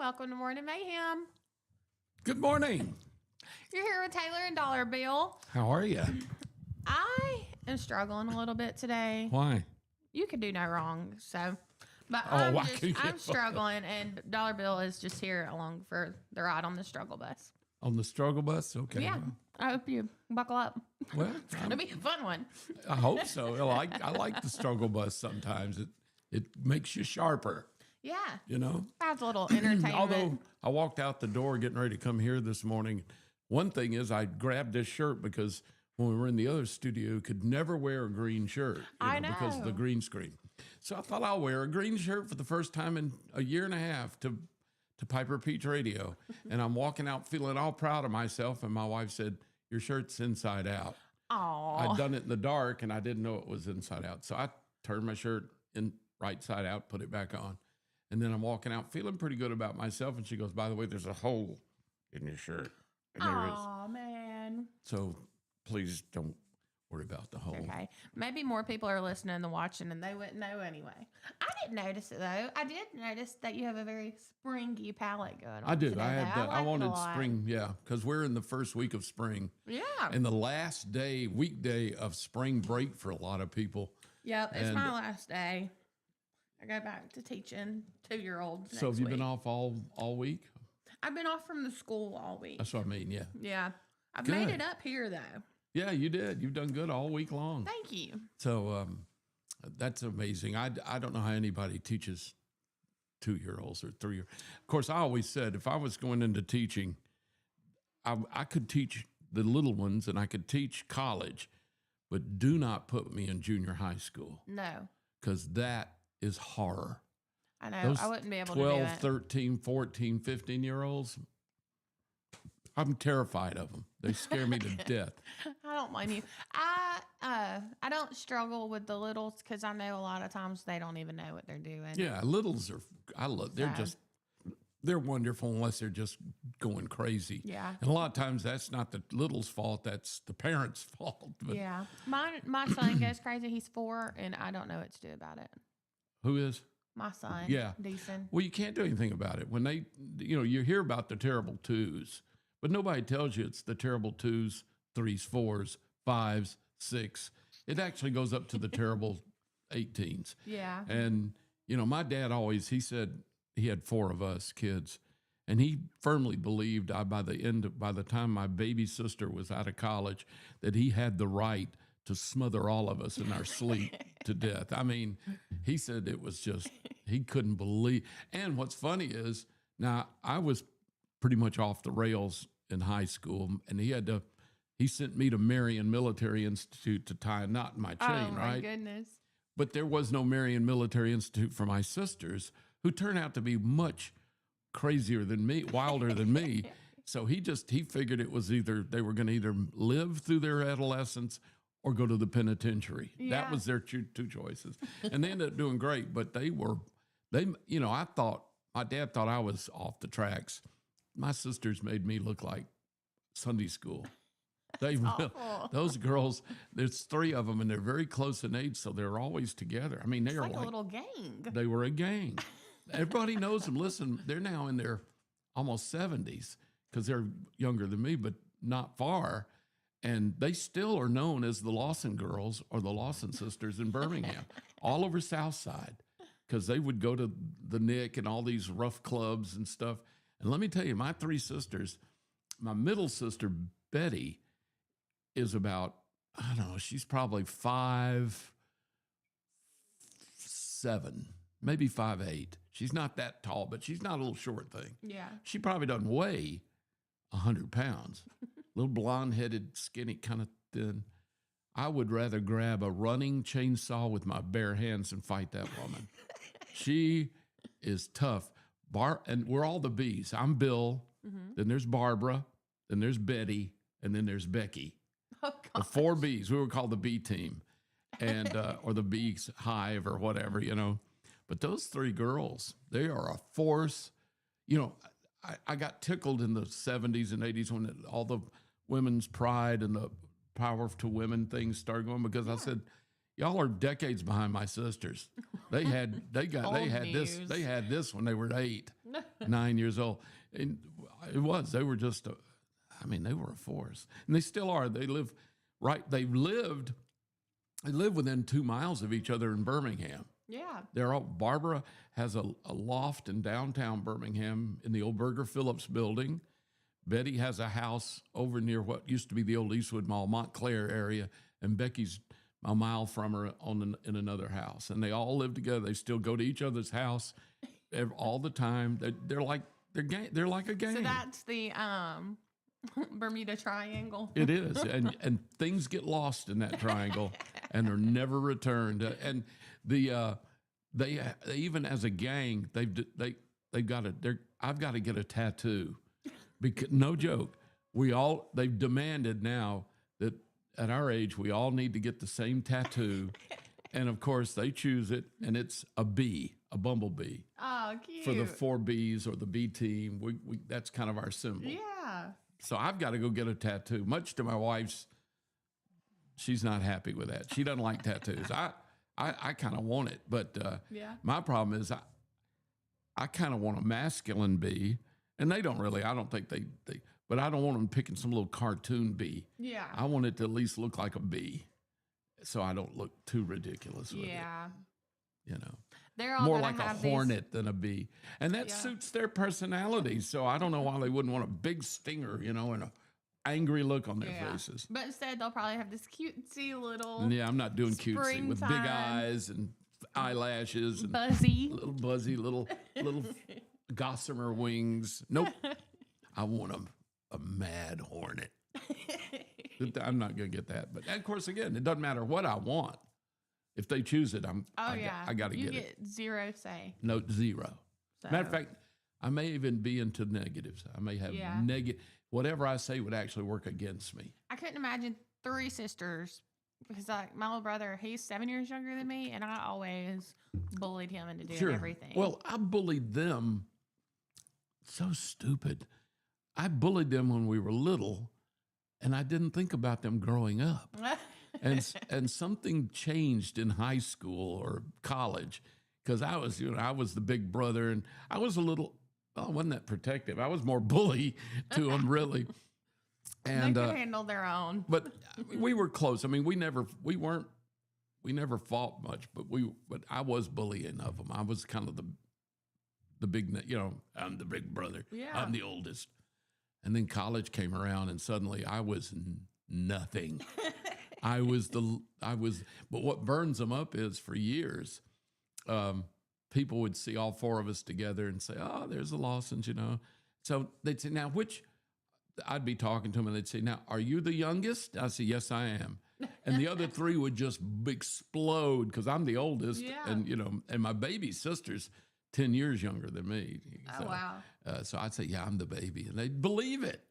welcome to Morning Mayhem. Good morning. You're here with Taylor and Dollar Bill. How are you? I am struggling a little bit today. Why? You could do no wrong, so. But why couldn't you? I'm struggling, and Dollar Bill is just here along for the ride on the struggle bus. On the struggle bus? Okay. Yeah, I hope you buckle up. Well, It's going to be a fun one. I hope so. I like the struggle bus sometimes. It makes you sharper, Yeah, you know? adds a little entertainment. Although I walked out the door getting ready to come here this morning, one thing is I grabbed this shirt because when we were in the other studio, you could never wear a green shirt I know. because of the green screen. So I thought I'll wear a green shirt for the first time in a year and a half to Piper Peach Radio. And I'm walking out feeling all proud of myself. And my wife said, "Your shirt's inside out." Aw. I'd done it in the dark and I didn't know it was inside out. So I turned my shirt in right side out, put it back on. And then I'm walking out feeling pretty good about myself. And she goes, "By the way, there's a hole in your shirt." And there is. Aw, man. So please don't worry about the hole. Okay. Maybe more people are listening and watching and they wouldn't know anyway. I didn't notice it though. I did notice that you have a very springy palette going on. I do. Today, I though. had that. I like it a wanted lot. spring. Yeah. Because we're in the first week of spring. Yeah. And the last weekday of spring break for a lot of people. Yep. It's and- my last day. I go back to teaching 2-year-olds. So have you been week. off all week? I've been off from the school all week. That's what I mean. Yeah. Yeah. I've made Good. it up here though. Yeah, you did. You've done good all week long. Thank you. So that's amazing. I don't know how anybody teaches 2-year-olds or 3-year. Of course, I always said if I was going into teaching, I could teach the little ones and I could teach college, but do not put me in junior high school No. because that is horror. I know. Those I wouldn't be able 12, to do it. 13, 14, 15-year-olds, I'm terrified of them. They scare me to death. I don't blame you. I don't struggle with the littles because I know a lot of times they don't even know what they're doing. Yeah, littles are. They're So- just. They're wonderful unless they're just going crazy. Yeah. And a lot of times that's not the little's fault. That's the parents' fault. But Yeah. My son goes crazy. He's 4, and I don't know what to do about it. who is? My son. Yeah. Decent. Well, you can't do anything about it. When they, you hear about the terrible 2s, but nobody tells you it's the terrible 2s, 3s, 4s, 5s, 6. It actually goes up to the terrible 18s. Yeah. And, my dad he said he had 4 of us kids, and he firmly believed by the time my baby sister was out of college, that he had the right to smother all of us in our sleep to death. I mean, he said it was just, he couldn't believe. And what's funny is, now I was pretty much off the rails in high school, and he sent me to Marion Military Institute to tie a knot in my chain, Oh my right? goodness. But there was no Marion Military Institute for my sisters, who turned out to be much crazier than me, wilder than me. So he figured it was they were going to either live through their adolescence or go to the penitentiary. Yeah. That was their two choices. And they ended up doing great, but I thought, my dad thought I was off the tracks. My sisters made me look like Sunday school. Awful. Those girls, there's 3 of them and they're very close in age. So they're always together. I mean, It's they're like a little gang. they were a gang. Everybody knows them. Listen, they're now in their almost 70s because they're younger than me, but not far. And they still are known as the Lawson girls or the Lawson sisters in Birmingham, all over South Side, because they would go to the Nick and all these rough clubs and stuff. And let me tell you, my 3 sisters, my middle sister, Betty, is about, I don't know, she's probably 5'7", maybe 5'8". She's not that tall, but she's not a little short thing. Yeah. She probably doesn't weigh 100 pounds. Little blonde-headed, skinny, kind of thin. I would rather grab a running chainsaw with my bare hands and fight that woman. She is tough. And we're all the B's. I'm Bill. Mm-hmm. Then there's Barbara. Then there's Betty. And then there's Becky. Oh, The God. 4 B's. We were called the B team, and or the B hive or whatever, But those 3 girls, they are a force. I got tickled in the 70s and 80s when all the women's pride and the power to women things started going, because I said, y'all are decades behind my sisters. They had Old this news. they had this when they were 8. 9 years old. And it was, they were just, they were a force. And they still are. They live they live within 2 miles of each other in Birmingham. Yeah. Barbara has a loft in downtown Birmingham in the old Burger Phillips building. Betty has a house over near what used to be the old Eastwood Mall, Montclair area, and Becky's a mile from her in another house. And they all live together. They still go to each other's house all the time. They're like a gang. So that's the Bermuda Triangle. It is, and things get lost in that triangle, and they're never returned. And they even as a gang, I've got to get a tattoo. Because, no joke, they've demanded now that at our age, we all need to get the same tattoo. And of course, they choose it, and it's a bee, a bumblebee. Oh, cute. For the 4 Bs or the B team. That's kind of our symbol. Yeah. So I've got to go get a tattoo, much to my wife's. She's not happy with that. She doesn't like tattoos. I kind of want it, but my problem is I kind of want a masculine bee. And they don't really, I don't think they but I don't want them picking some little cartoon bee. Yeah. I want it to at least look like a bee so I don't look too ridiculous with it. You know. They're all more like a hornet than a bee. And that Yeah. suits their personality. So I don't know why they wouldn't want a big stinger, and an angry look on their faces. But instead, they'll probably have this cutesy little. Yeah, I'm not doing cutesy with big springtime. eyes and eyelashes and Buzzy. little buzzy, little gossamer wings. Nope. I want a mad hornet. I'm not going to get that. But of course, again, it doesn't matter what I want. If they choose it, I got to get it. You get zero say. No, zero. So. Matter of fact, I may even be into negatives. I may have negative. Whatever I say would actually work against me. I couldn't imagine 3 sisters because my little brother, he's 7 years younger than me, and I always bullied him into doing everything. Well, I bullied them. So stupid. I bullied them when we were little, and I didn't think about them growing up. and something changed in high school or college because I was the big brother, and I was a little. I wasn't that protective. I was more bully to them, really. And they could handle their own. But we were close. I mean, we never fought much, but I was bullying of them. I was kind of the big, I'm the big brother. Yeah. I'm the oldest. And then college came around, and suddenly I was nothing. But what burns them up is for years, people would see all 4 of us together and say, oh, there's the Lawsons, So they'd say, now, I'd be talking to them, and they'd say, now, are you the youngest? I'd say, yes, I am. And the other 3 would just explode because I'm the oldest. Yeah. And, and my baby sister's 10 years younger than me. Oh, wow. So I'd say, yeah, I'm the baby. And they'd believe it.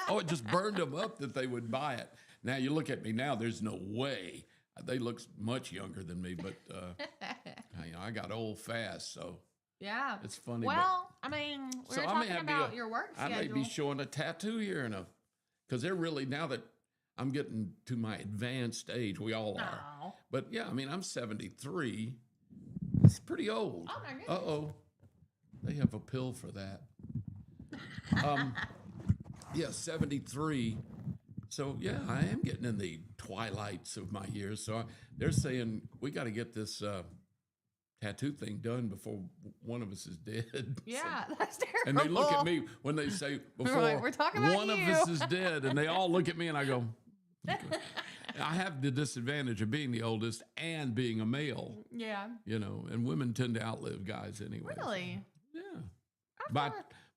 Oh, it just burned them up that they would buy it. Now, you look at me now, there's no way. They look much younger than me, but I got old fast, so yeah, it's funny. Well, we were talking about your work schedule. I may be showing a tattoo here because they're really, now that I'm getting to my advanced age, we all are. Oh. But yeah, I'm 73. It's pretty old. Oh my goodness. Uh-oh. They have a pill for that. Yeah, 73. So, yeah, I am getting in the twilights of my years. So they're saying we got to get this tattoo thing done before one of us is dead. Yeah, that's terrible. And they look at me when they say before We're talking about one of us is dead, and they all look at me and I go, okay. I have the disadvantage of being the oldest and being a male. Yeah. And women tend to outlive guys anyway. Really? So, yeah.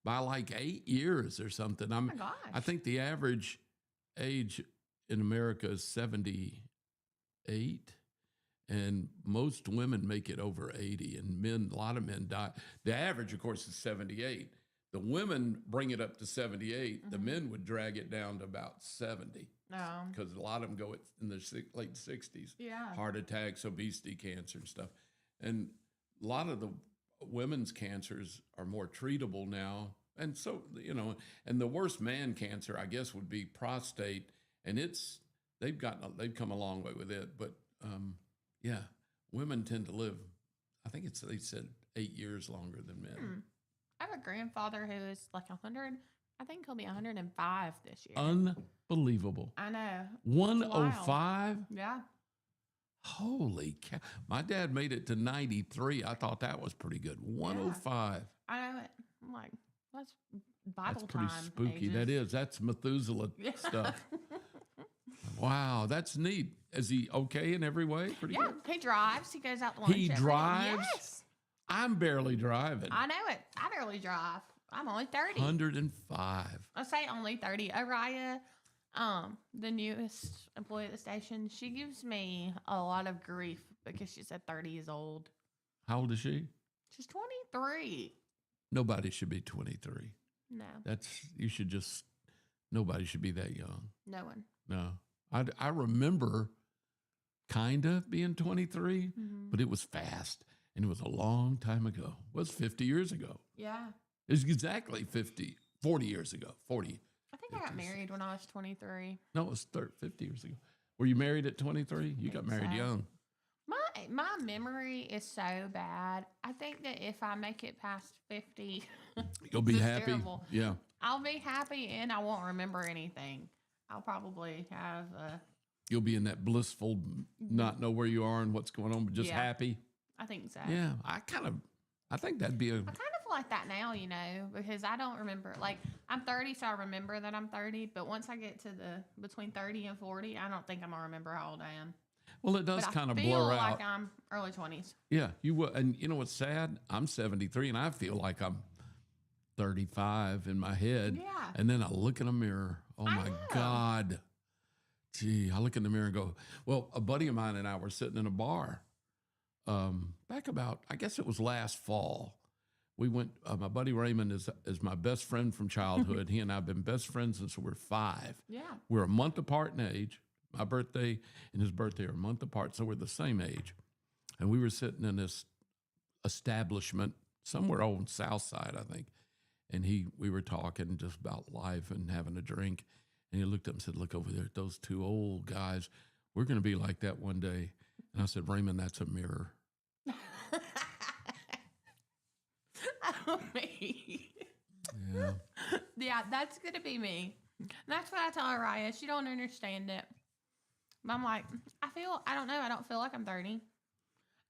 By like 8 years or something. Oh my gosh. I think the average age in America is 78, and most women make it over 80, and a lot of men die. The average, of course, is 78. The women bring it up to 78. Mm-hmm. The men would drag it down to about 70. Because a lot of them go in their late 60s. Yeah. Heart attacks, obesity, cancer, and stuff. And a lot of the women's cancers are more treatable now. And so, and the worst man cancer, I guess, would be prostate. And they've come a long way with it. But, women tend to live, I think they said 8 years longer than men. I have a grandfather who is like 100. I think he'll be 105 this year. Unbelievable. I know. 105? Yeah. Holy cow. My dad made it to 93. I thought that was pretty good. 105. I know it. I'm like, that's Bible That's pretty time spooky. ages. That is. That's Methuselah stuff. Wow, that's neat. Is he okay in every way? Pretty good. He drives. He goes out to lunch. He every day. drives? Yes. I'm barely driving. I know it. I barely drive. I'm only 30. 105. I say only 30. Araya, the newest employee at the station, she gives me a lot of grief because she said 30 is old. How old is she? She's 23. Nobody should be 23. No. Nobody should be that young. No one. No. I remember kind of being 23, but it was fast. And it was a long time ago. It was 50 years ago. Yeah. It was exactly 40 years ago. 40. I think I got married when I was 23. No, it was 50 years ago. Were you married at 23? You got married young. My memory is so bad. I think that if I make it past 50, you'll be happy. Terrible. Yeah. I'll be happy and I won't remember anything. I'll probably have You'll be in that blissful, not know where you are and what's going on, but just happy. I think so. Yeah. I think that'd be I kind of feel like that now, because I don't remember. Like, I'm 30, so I remember that I'm 30. But once I get to between 30 and 40, I don't think I'm going to remember how old I am. Well, it does kind of blur out. I feel like I'm early 20s. Yeah, you will. And you know what's sad? I'm 73, and I feel like I'm 35 in my head. Yeah. And then I look in a mirror. Oh, my God. Gee, I look in the mirror and go, well, a buddy of mine and I were sitting in a bar back about, I guess it was last fall. We went, my buddy Raymond is my best friend from childhood. He and I have been best friends since we were 5. Yeah. We're a month apart in age. My birthday and his birthday are a month apart, so we're the same age. And we were sitting in this establishment somewhere on the South Side, I think. And we were talking just about life and having a drink. And he looked up and said, look over there at those 2 old guys. We're going to be like that one day. And I said, Raymond, that's a mirror. Oh, me. Yeah. Yeah, that's going to be me. And that's what I tell Araya. She don't understand it. But I'm like, I don't know. I don't feel like I'm 30.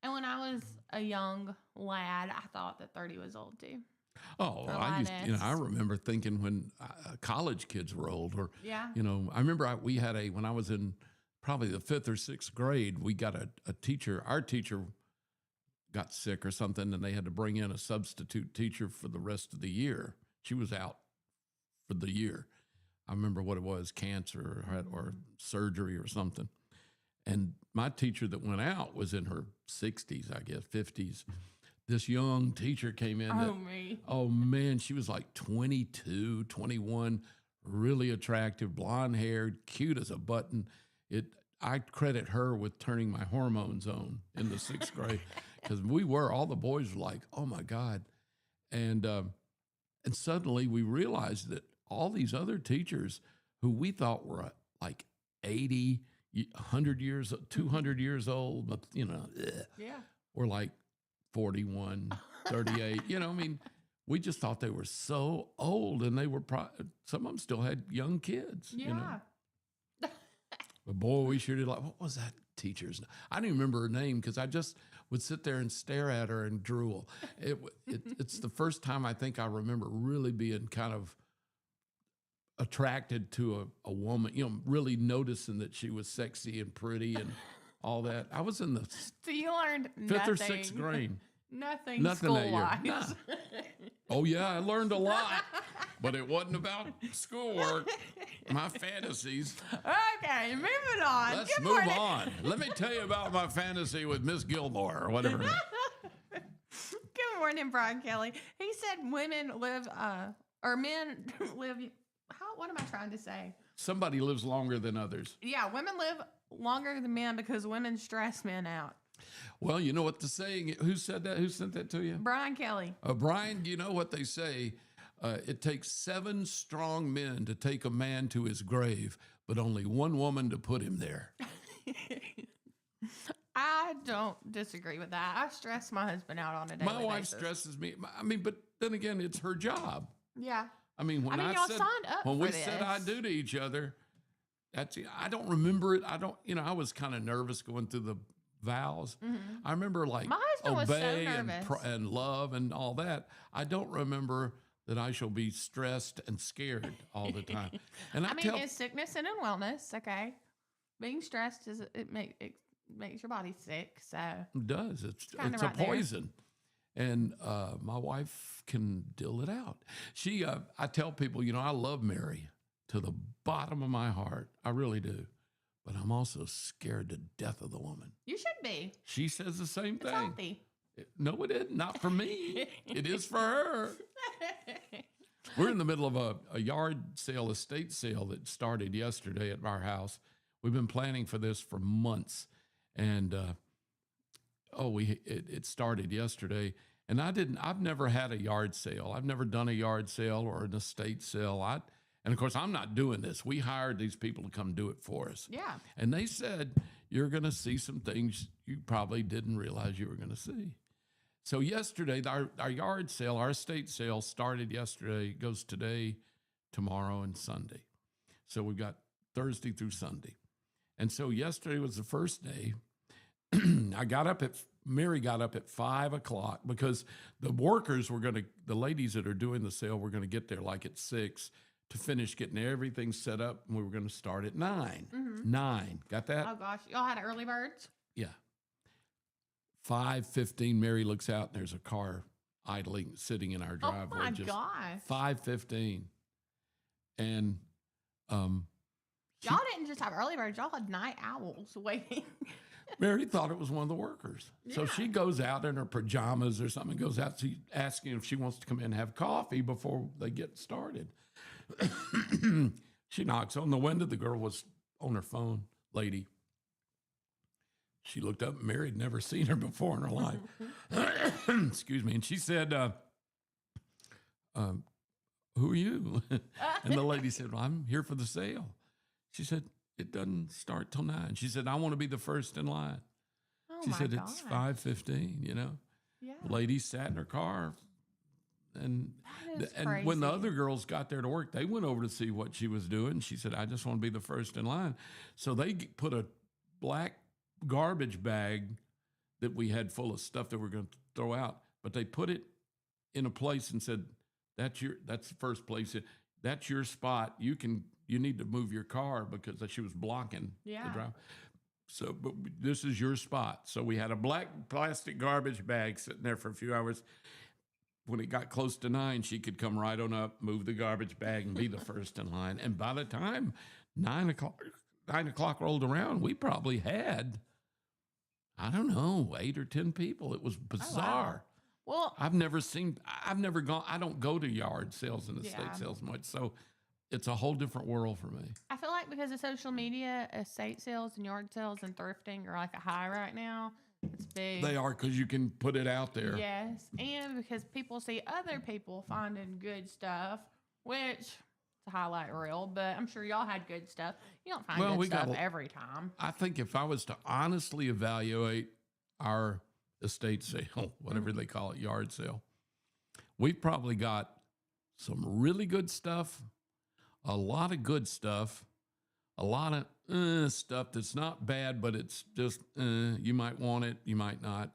And when I was a young lad, I thought that 30 was old too. Oh, I remember thinking when college kids were old, or, I remember when I was in probably the 5th or 6th grade, we got a teacher. Our teacher got sick or something, and they had to bring in a substitute teacher for the rest of the year. She was out for the year. I remember what it was, cancer or surgery or something. And my teacher that went out was in her 60s, I guess, 50s. This young teacher came in. Oh, man, she was like 22, 21, really attractive, blonde haired, cute as a button. I credit her with turning my hormones on in the 6th grade, because all the boys were like, oh my God. And suddenly we realized that all these other teachers who we thought were like 80, 100 years, 200 years old, were like 41, 38. We just thought they were so old, and they were some of them still had young kids. Yeah. But boy, we sure did. Like, what was that teacher's name? I don't even remember her name, because I just would sit there and stare at her and drool. It's the first time I think I remember really being kind of attracted to a woman, really noticing that she was sexy and pretty and all that. I was in the so you learned 5th or 6th grade. Nothing school-wise. Nah. Oh, yeah, I learned a lot, but it wasn't about schoolwork. My fantasies. Okay, moving on. Let's move on. Let me tell you about my fantasy with Miss Gilmore or whatever. Good morning, Brian Kelly. He said women live, or men live, what am I trying to say? Somebody lives longer than others. Yeah, women live longer than men because women stress men out. Well, you know what the saying, who said that? Who sent that to you? Brian Kelly. Brian, you know what they say? It takes 7 strong men to take a man to his grave, but only 1 woman to put him there. I I don't disagree with that. I stress my husband out on a daily My wife basis. stresses me. I mean, but then again, it's her job. Yeah. I mean, when y'all signed up when for we said I this. do to each other, I don't remember it. I don't, I was kind of nervous going through the vows. I remember like My husband was so obey and, nervous. and love and all that. I don't remember that I shall be stressed and scared all the time. And I mean, it's sickness and in wellness, okay? Being stressed it makes your body sick, so it does. It's kinda a right there. poison. And my wife can deal it out. She, I tell people, I love Mary to the bottom of my heart. I really do. But I'm also scared to death of the woman. you should be. She says the same It's thing. healthy. No, it isn't. Not for me. It is for her. We're in the middle of a yard sale, estate sale that started yesterday at our house. We've been planning for this for months. And, it started yesterday. And I've never had a yard sale. I've never done a yard sale or an estate sale. And of course, I'm not doing this. We hired these people to come do it for us. Yeah. And they said, you're going to see some things you probably didn't realize you were going to see. So yesterday, our yard sale, our estate sale started yesterday. It goes today, tomorrow, and Sunday. So we've got Thursday through Sunday. And so yesterday was the first day. Mary got up at 5 o'clock because the workers the ladies that are doing the sale were going to get there like at 6 to finish getting everything set up. And we were going to start at 9. 9. Got that? Oh gosh, y'all had early birds? Yeah. 5:15, Mary looks out and there's a car idling, sitting in our driveway. Oh my gosh. 5:15. And Y'all didn't just have early birds, y'all had night owls waiting. Mary thought it was one of the workers. So Yeah. she goes out in her pajamas or something, goes out, she's asking if she wants to come in and have coffee before they get started. She knocks on the window. The girl was on her phone, lady. She looked up. Mary had never seen her before in her life. Excuse me. And she said, who are you? And the lady said, well, I'm here for the sale. She said, it doesn't start till 9. She said, I want to be the first in line. Oh She my said, gosh. it's 5:15, Yeah. The lady sat in her car. And, That is and when the crazy. other girls got there to work, they went over to see what she was doing. She said, I just want to be the first in line. So they put a black garbage bag that we had full of stuff that we're going to throw out, but they put it in a place and said, that's the first place. That's your spot. You need to move your car because she was blocking the Yeah. drive. So, but this is your spot. So we had a black plastic garbage bag sitting there for a few hours. When it got close to 9, she could come right on up, move the garbage bag, and be the first in line. And by the time 9 o'clock rolled around, we probably had, I don't know, 8 or 10 people. It was bizarre. Well, I've never gone, I don't go to yard sales and estate Yeah. sales much. So it's a whole different world for me. I feel like because of social media, estate sales and yard sales and thrifting are like a high right now. It's big. They are, because you can put it out there. Yes, and because people see other people finding good stuff, which is a highlight reel, but I'm sure y'all had good stuff. You don't find Well, we good got stuff a- every time. I think if I was to honestly evaluate our estate sale, whatever they call it, yard sale, we've probably got some really good stuff, a lot of good stuff, a lot of stuff that's not bad, but it's just you might want it, you might not.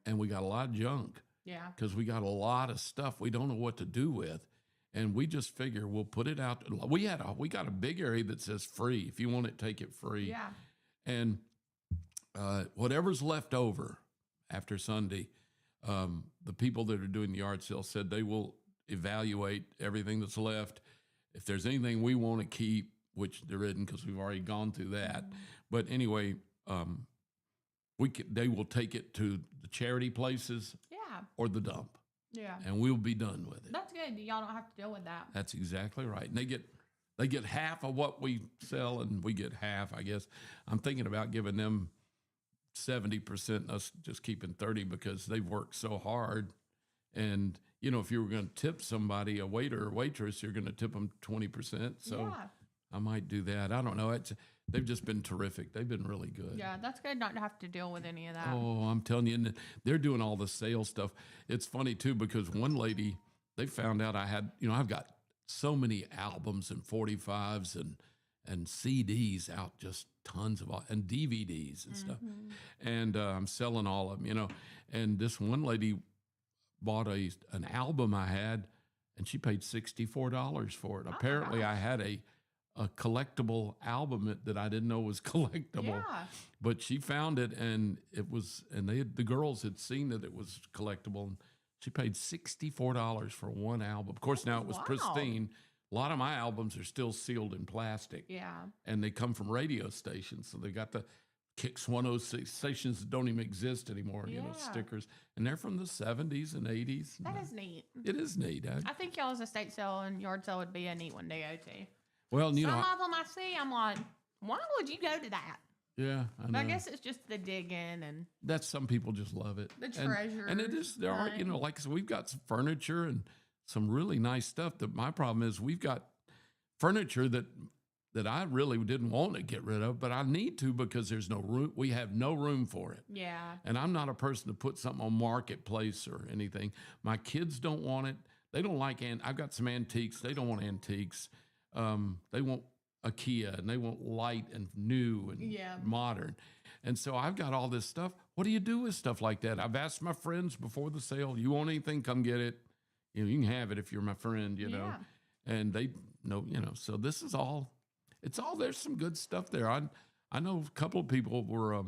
And we got a lot of junk Yeah. because we got a lot of stuff we don't know what to do with. And we just figure we'll put it out. We got a big area that says free. If you want it, take it free. Yeah. And whatever's left over after Sunday, the people that are doing the yard sale said they will evaluate everything that's left. If there's anything we want to keep, which there isn't because we've already gone through that. But anyway, they will take it to the charity places Yeah. or the dump, Yeah. and we'll be done with it. That's good. Y'all don't have to deal with that. That's exactly right. And they get half of what we sell, and we get half, I guess. I'm thinking about giving them 70% and us just keeping 30 because they've worked so hard. And, if you were going to tip somebody, a waiter or waitress, you're going to tip them 20%. So Yeah. I might do that. I don't know. They've just been terrific. They've been really good. Yeah, that's good not to have to deal with any of that. Oh, I'm telling you, and they're doing all the sales stuff. It's funny too because one lady, they found out I had, I've got so many albums and 45s and CDs out, just tons of, and DVDs and stuff, and I'm selling all of them, And this one lady bought an album I had, and she paid $64 for it. Apparently, I had a collectible album that I didn't know was collectible. Yeah. But she found it, and the girls had seen that it was collectible, and she paid $64 for one album. Of course, now it was pristine. A lot of my albums are still sealed in plastic. Yeah. And they come from radio stations, so they got the Kicks 106 stations that don't even exist anymore, stickers. And they're from the 70s and 80s. That is neat. It is neat. I think y'all's estate sale and yard sale would be a neat one to go to. Well, Some of them I see, I'm like, why would you go to that? Yeah, I know. I guess it's just the digging and that's some people just love it. The treasure. And it is, there are, like I said, we've got some furniture and some really nice stuff. My problem is we've got furniture that I really didn't want to get rid of, but I need to because there's no room. We have no room for it. Yeah. And I'm not a person to put something on Marketplace or anything. My kids don't want it. They don't like, I've got some antiques. They don't want antiques. They want IKEA and they want light and new and modern. And so I've got all this stuff. What do you do with stuff like that? I've asked my friends before the sale, you want anything, come get it. You can have it if you're my friend, know. And they know, so this is all, there's some good stuff there. I know a couple of people were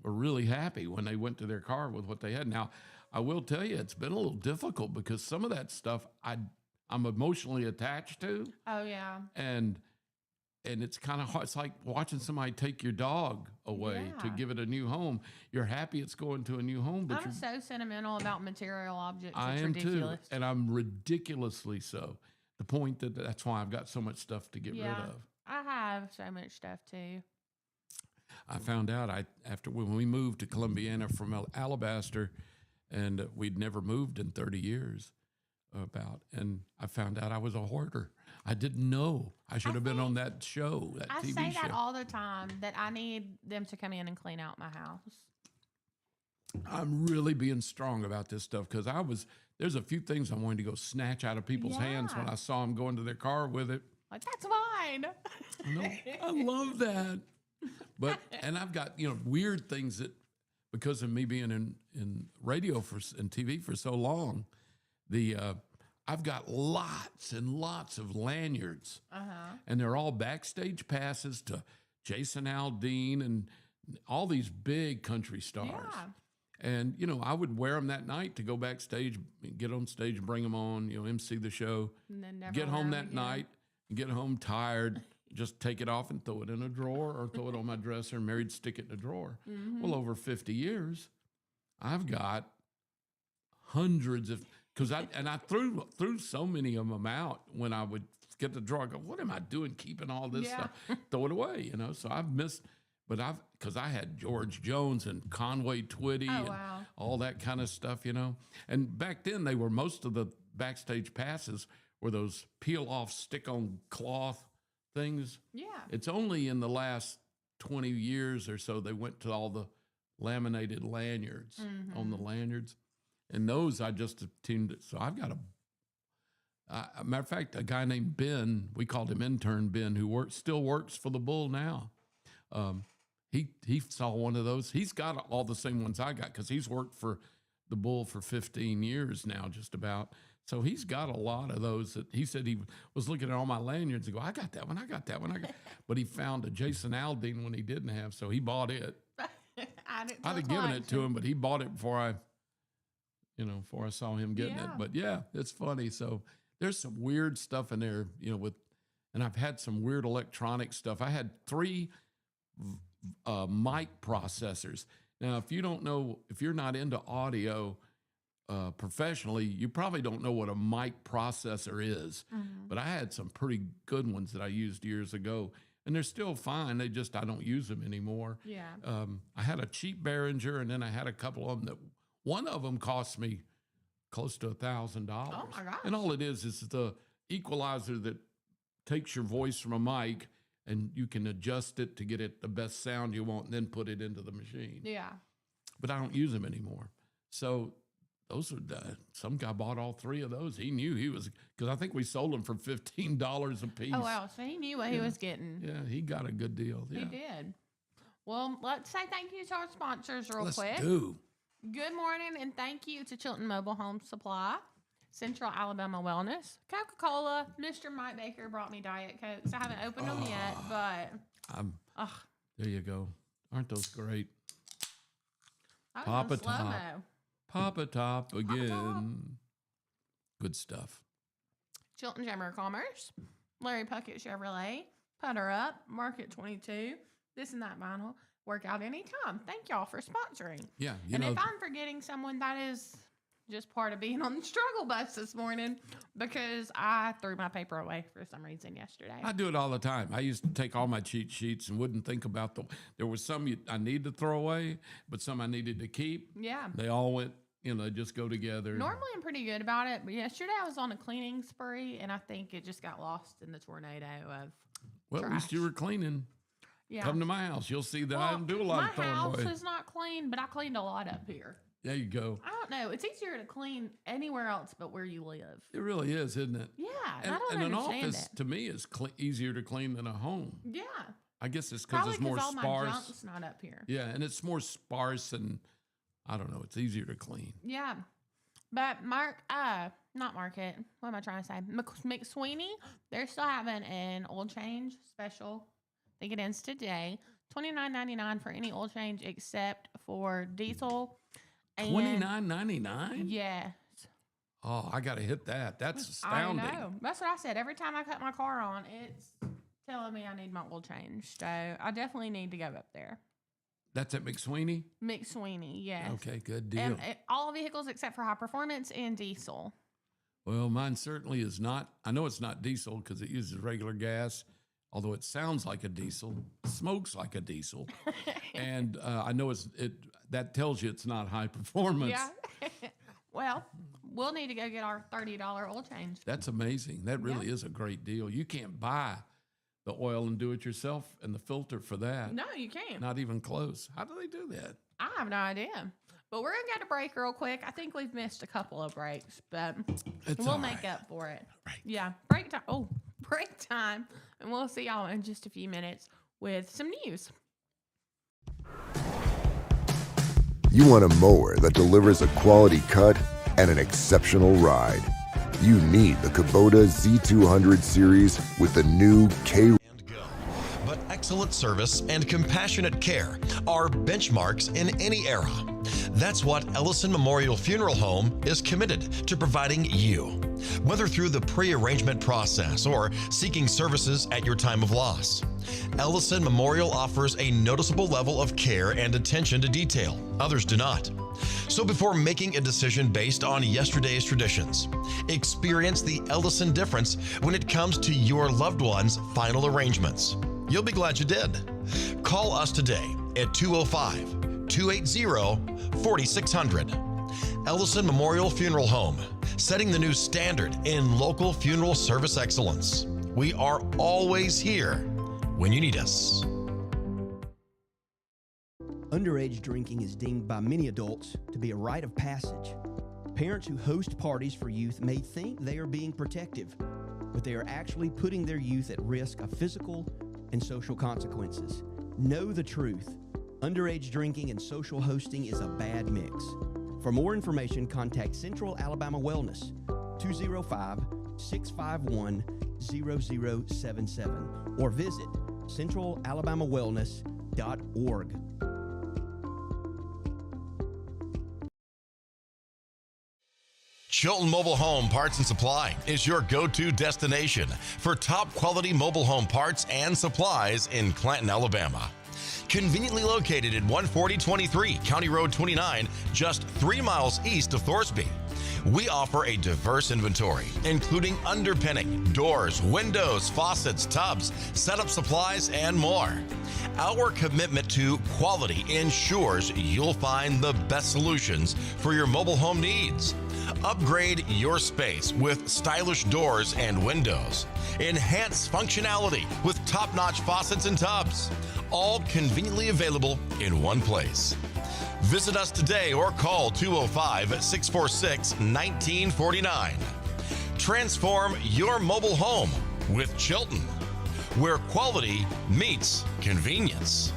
really happy when they went to their car with what they had. Now, I will tell you, it's been a little difficult because some of that stuff I'm emotionally attached to. Oh, yeah. And it's kind of hard. It's like watching somebody take your dog away to give it a new home. You're happy it's going to a new home. But I'm so sentimental about material objects. I am ridiculous. Too. And I'm ridiculously so. The point that's why I've got so much stuff to get rid of. I have so much stuff too. I found out after when we moved to Columbiana from Alabaster, and we'd never moved in 30 years. And I found out I was a hoarder. I didn't know. I should have been on that show, that TV show. I say that all the time, that I need them to come in and clean out my house. I'm really being strong about this stuff because there's a few things I wanted to go snatch out of people's hands when I saw them go into their car with it. Like, that's mine. I love that. And I've got, weird things that, because of me being in radio and TV for so long, I've got lots and lots of lanyards, and they're all backstage passes to Jason Aldean and all these big country stars. Yeah. And I would wear them that night to go backstage, get on stage, bring them on, MC the show, and then get home that night, and get home tired. Just take it off and throw it in a drawer, or throw it on my dresser and Mary'd stick it in a drawer. Well, over 50 years, I've got hundreds of. Because I threw so many of them out when I would get the drawer. I go, what am I doing keeping all this stuff? Throw it away, So I've missed, because I had George Jones and Conway Twitty and all that kind of stuff, And back then, most of the backstage passes were those peel-off, stick-on cloth things. Yeah. It's only in the last 20 years or so they went to all the laminated lanyards on the lanyards. And those I just tuned it. So I've got a matter of fact, a guy named Ben, we called him Intern Ben, who still works for the Bull now. He saw one of those. He's got all the same ones I got because he's worked for the Bull for 15 years now, just about. So he's got a lot of those that he said he was looking at all my lanyards and go, I got that one, I got that one. But he found a Jason Aldean one he didn't have, so he bought it. I'd have given it to him, but he bought it before I saw him getting it. But yeah, it's funny. So there's some weird stuff in there, and I've had some weird electronic stuff. I had 3 mic processors. Now, if you're not into audio professionally, you probably don't know what a mic processor is. But I had some pretty good ones that I used years ago, and they're still fine. I don't use them anymore. Yeah. I had a cheap Behringer, and then I had a couple of them that. One of them cost me close to $1,000. Oh my gosh! And all it is the equalizer that takes your voice from a mic and you can adjust it to get it the best sound you want and then put it into the machine. Yeah. But I don't use them anymore. So those are some guy bought all 3 of those. He knew he was, because I think we sold them for $15 a piece. Oh, wow. So he knew what he was getting. Yeah, he got a good deal. Yeah. He did. Well, let's say thank you to our sponsors real quick. Let's do. Good morning, and thank you to Chilton Mobile Home Supply, Central Alabama Wellness, Coca-Cola. Mr. Mike Baker brought me Diet Cokes. I haven't opened them yet, but there you go. Aren't those great? Papa Top. Papa Top again. Top. Good stuff. Chilton Chamber of Commerce, Larry Puckett Chevrolet, Putter Up, Market 22, This and That Vinyl. Work out anytime. Thank y'all for sponsoring. Yeah. And if I'm forgetting someone, that is just part of being on the struggle bus this morning, because I threw my paper away for some reason yesterday. I do it all the time. I used to take all my cheat sheets and wouldn't think about there was some I need to throw away, but some I needed to keep. Yeah. They all went, just go together. Normally I'm pretty good about it, but yesterday I was on a cleaning spree, and I think it just got lost in the tornado of Well, at least you were cleaning. Yeah. Come to my house. You'll see that I don't do a lot of throwing away. My house is not clean, but I cleaned a lot up here. There you go. I don't know. It's easier to clean anywhere else but where you live. It really is, isn't it? Yeah. And, I don't and an understand office, to me, is easier to clean than a home. Yeah. I guess it's because it's more all sparse. My junk's not up here. Yeah, and it's more sparse, and I don't know. It's easier to clean. Yeah. But not Market. What am I trying to say? McSweeney, they're still having an oil change special. I think it ends today. $29.99 for any oil change except for diesel. $29.99? Yes. Oh, I got to hit that. That's astounding. I know. That's what I said. Every time I cut my car on, it's telling me I need my oil change. So I definitely need to go up there. That's at McSweeney? McSweeney, yes. Okay, good deal. And all vehicles except for high performance and diesel. Well, mine certainly is not. I know it's not diesel because it uses regular gas, although it sounds like a diesel, smokes like a diesel. And I know that tells you it's not high performance. Yeah. Well, we'll need to go get our $30 oil change. That's amazing. That really is a great deal. You can't buy the oil and do it yourself and the filter for that. No, you can't. Not even close. How do they do that? I have no idea. But we're going to get a break real quick. I think we've missed a couple of breaks, but we'll make up for it. Right. Yeah, break time. Oh, break time. And we'll see y'all in just a few minutes with some news. You want a mower that delivers a quality cut and an exceptional ride. You need the Kubota Z200 series with the new K. But excellent service and compassionate care are benchmarks in any era. That's what Ellison Memorial Funeral Home is committed to providing you. Whether through the pre-arrangement process or seeking services at your time of loss, Ellison Memorial offers a noticeable level of care and attention to detail. Others do not. So before making a decision based on yesterday's traditions, experience the Ellison difference when it comes to your loved one's final arrangements. You'll be glad you did. Call us today at 205-280-4600. Ellison Memorial Funeral Home, setting the new standard in local funeral service excellence. We are always here when you need us. Underage drinking is deemed by many adults to be a rite of passage. Parents who host parties for youth may think they are being protective, but they are actually putting their youth at risk of physical and social consequences. Know the truth. Underage drinking and social hosting is a bad mix. For more information, contact Central Alabama Wellness, 205-651-0077, or visit centralalabamawellness.org. Chilton Mobile Home Parts and Supply is your go-to destination for top quality mobile home parts and supplies in Clanton, Alabama. Conveniently located at 14023 County Road 29, just 3 miles east of Thorsby. We offer a diverse inventory, including underpinning, doors, windows, faucets, tubs, setup supplies, and more. Our commitment to quality ensures you'll find the best solutions for your mobile home needs. Upgrade your space with stylish doors and windows. Enhance functionality with top-notch faucets and tubs, all conveniently available in one place. Visit us today or call 205-646-1949. Transform your mobile home with Chilton, where quality meets convenience.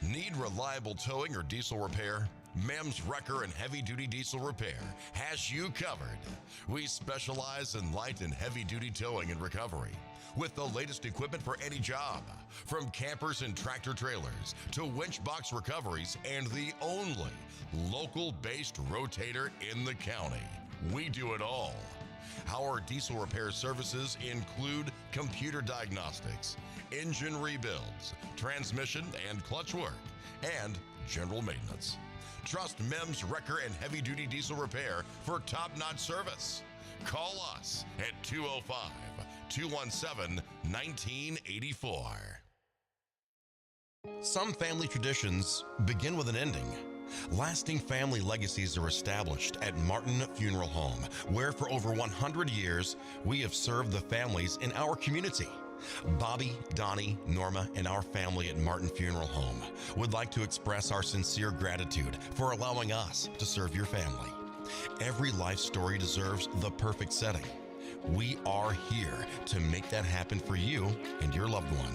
Need reliable towing or diesel repair? Mem's Wrecker and Heavy Duty Diesel Repair has you covered. We specialize in light and heavy duty towing and recovery with the latest equipment for any job, from campers and tractor trailers to winch box recoveries, and the only local-based rotator in the county. We do it all. Our diesel repair services include computer diagnostics, engine rebuilds, transmission and clutch work, and general maintenance. Trust Mem's Wrecker and Heavy Duty Diesel Repair for top-notch service. Call us at 205-217-1984. Some family traditions begin with an ending. Lasting family legacies are established at Martin Funeral Home, where for over 100 years, we have served the families in our community. Bobby, Donnie, Norma, and our family at Martin Funeral Home would like to express our sincere gratitude for allowing us to serve your family. Every life story deserves the perfect setting. We are here to make that happen for you and your loved one.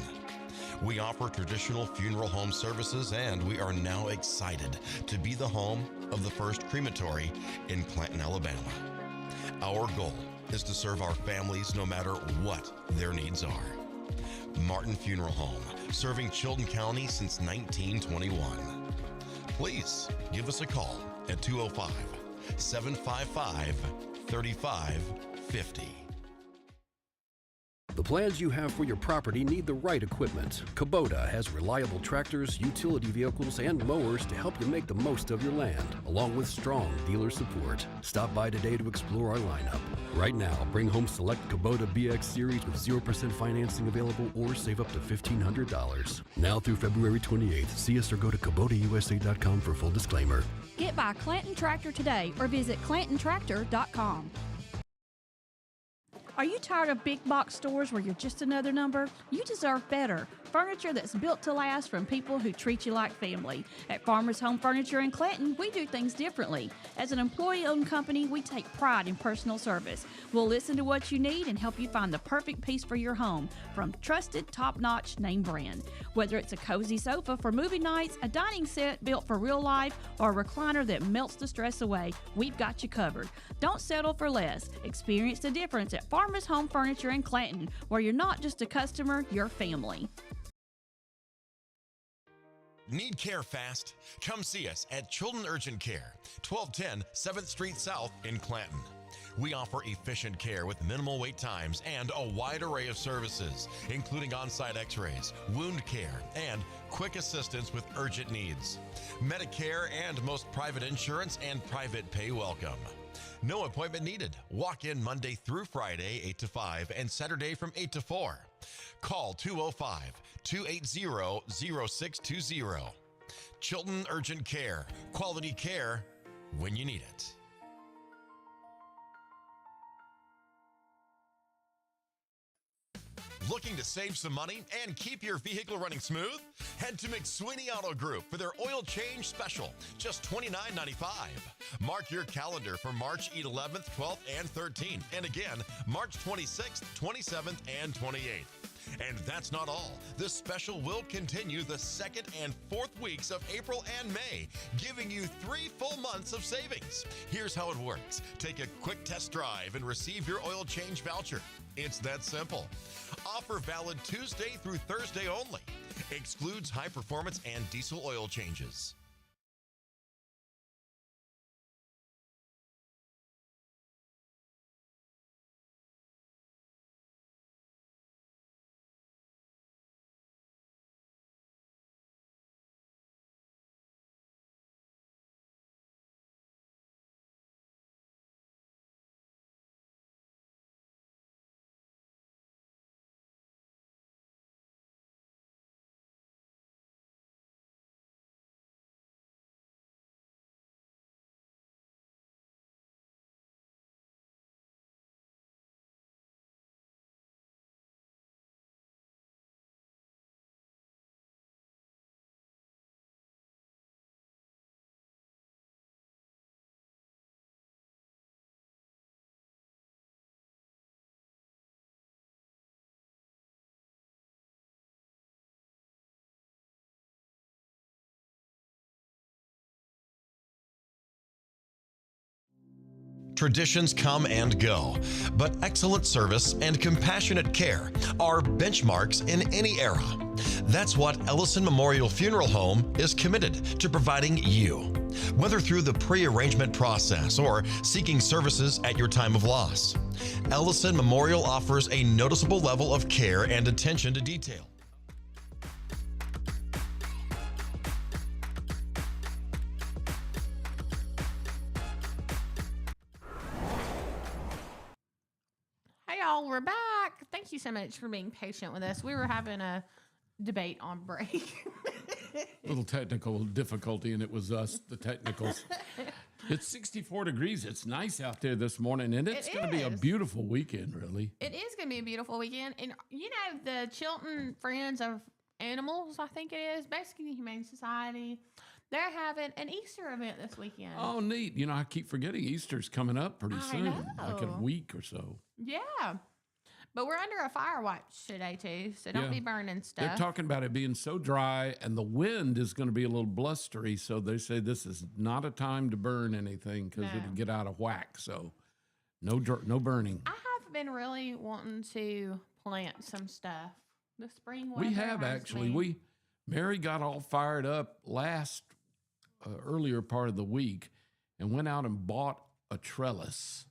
We offer traditional funeral home services, and we are now excited to be the home of the first crematory in Clanton, Alabama. Our goal is to serve our families no matter what their needs are. Martin Funeral Home, serving Chilton County since 1921. Please give us a call at 205-755-3550. The plans you have for your property need the right equipment. Kubota has reliable tractors, utility vehicles, and mowers to help you make the most of your land, along with strong dealer support. Stop by today to explore our lineup. Right now, bring home select Kubota BX Series with 0% financing available or save up to $1,500. Now through February 28th, see us or go to KubotaUSA.com for full disclaimer. Get by Clanton Tractor today or visit ClantonTractor.com. Are you tired of big box stores where you're just another number? You deserve better. Furniture that's built to last from people who treat you like family. At Farmers Home Furniture in Clanton, we do things differently. As an employee-owned company, we take pride in personal service. We'll listen to what you need and help you find the perfect piece for your home from trusted, top-notch name brand. Whether it's a cozy sofa for movie nights, a dining set built for real life, or a recliner that melts the stress away, we've got you covered. Don't settle for less. Experience the difference at Farmers Home Furniture in Clanton, where you're not just a customer, you're family. Need care fast? Come see us at Chilton Urgent Care, 1210 7th Street South in Clanton. We offer efficient care with minimal wait times and a wide array of services, including on-site x-rays, wound care, and quick assistance with urgent needs. Medicare and most private insurance and private pay welcome. No appointment needed. Walk in Monday through Friday, 8 to 5, and Saturday from 8 to 4. Call 205-280-0620. Chilton Urgent Care. Quality care when you need it. Looking to save some money and keep your vehicle running smooth? Head to McSweeney Auto Group for their oil change special, just $29.95. Mark your calendar for March 11th, 12th, and 13th, and again, March 26th, 27th, and 28th. And that's not all. This special will continue the 2nd and 4th weeks of April and May, giving you 3 full months of savings. Here's how it works. Take a quick test drive and receive your oil change voucher. It's that simple. Offer valid Tuesday through Thursday only. Excludes high performance and diesel oil changes. Traditions come and go, but excellent service and compassionate care are benchmarks in any era. That's what Ellison Memorial Funeral Home is committed to providing you, whether through the pre-arrangement process or seeking services at your time of loss. Ellison Memorial offers a noticeable level of care and attention to detail. Hey, y'all, we're back. Thank you so much for being patient with us. We were having a debate on break. Little technical difficulty, and it was us, the technicals. It's 64 degrees. It's nice out there this morning, and it's going to be a beautiful weekend, really. It is going to be a beautiful weekend. And, you know, the Chilton Friends of Animals, I think it is, basically the Humane Society, they're having an Easter event this weekend. Oh, neat. You know, I keep forgetting Easter's coming up pretty soon, like in a week or so. Yeah. But we're under a fire watch today, too, so don't be burning stuff. They're talking about it being so dry, and the wind is going to be a little blustery, so they say this is not a time to burn anything because it'll get out of whack. So no burning. I have been really wanting to plant some stuff. The spring weather We have actually. Mary got all fired up last earlier part of the week and went out and bought a trellis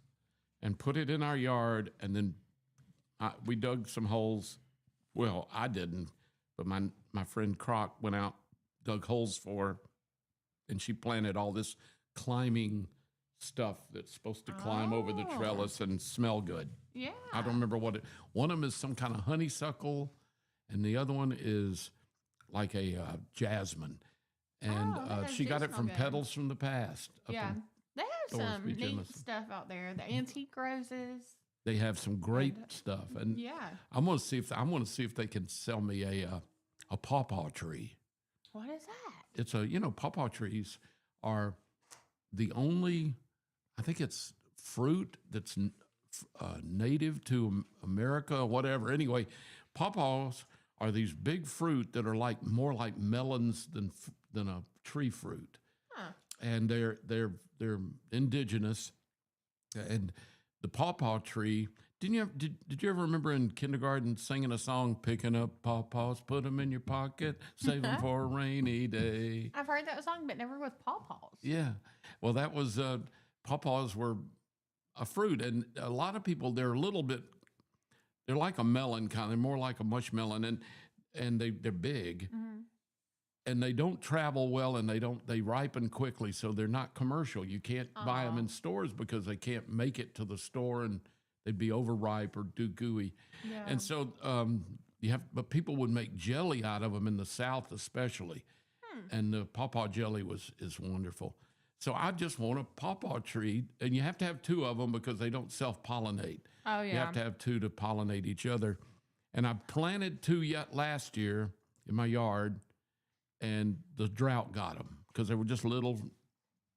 and put it in our yard, and then we dug some holes. Well, I didn't, but my friend Croc went out, dug holes for her, and she planted all this climbing stuff that's supposed to climb over the trellis and smell good. Yeah. I don't remember what one of them is some kind of honeysuckle, and the other one is like a jasmine. And she got it from Petals from the Past. Yeah. They have some neat stuff out there. The antique roses. They have some great stuff, and I'm going to see if they can sell me a pawpaw tree. What is that? It's pawpaw trees are the only, I think it's fruit that's native to America or whatever. Anyway, pawpaws are these big fruit that are more like melons than a tree fruit, and they're indigenous, and the pawpaw tree. Did you ever remember in kindergarten singing a song, picking up pawpaws, put them in your pocket, save them for a rainy day? I've heard that song, but never with pawpaws. Yeah. Well, that was, pawpaws were a fruit. And a lot of people, they're like a melon kind of, more like a mushmelon. And they're big. Mm-hmm. And they don't travel well, and they ripen quickly, so they're not commercial. You can't buy them in stores because they can't make it to the store, and they'd be overripe or too gooey. Yeah. And so but people would make jelly out of them in the South, especially, and the pawpaw jelly is wonderful. So I just want a pawpaw tree, and you have to have two of them because they don't self-pollinate. Oh yeah, you have to have two to pollinate each other. And I planted two yet last year in my yard. And the drought got them because they were just little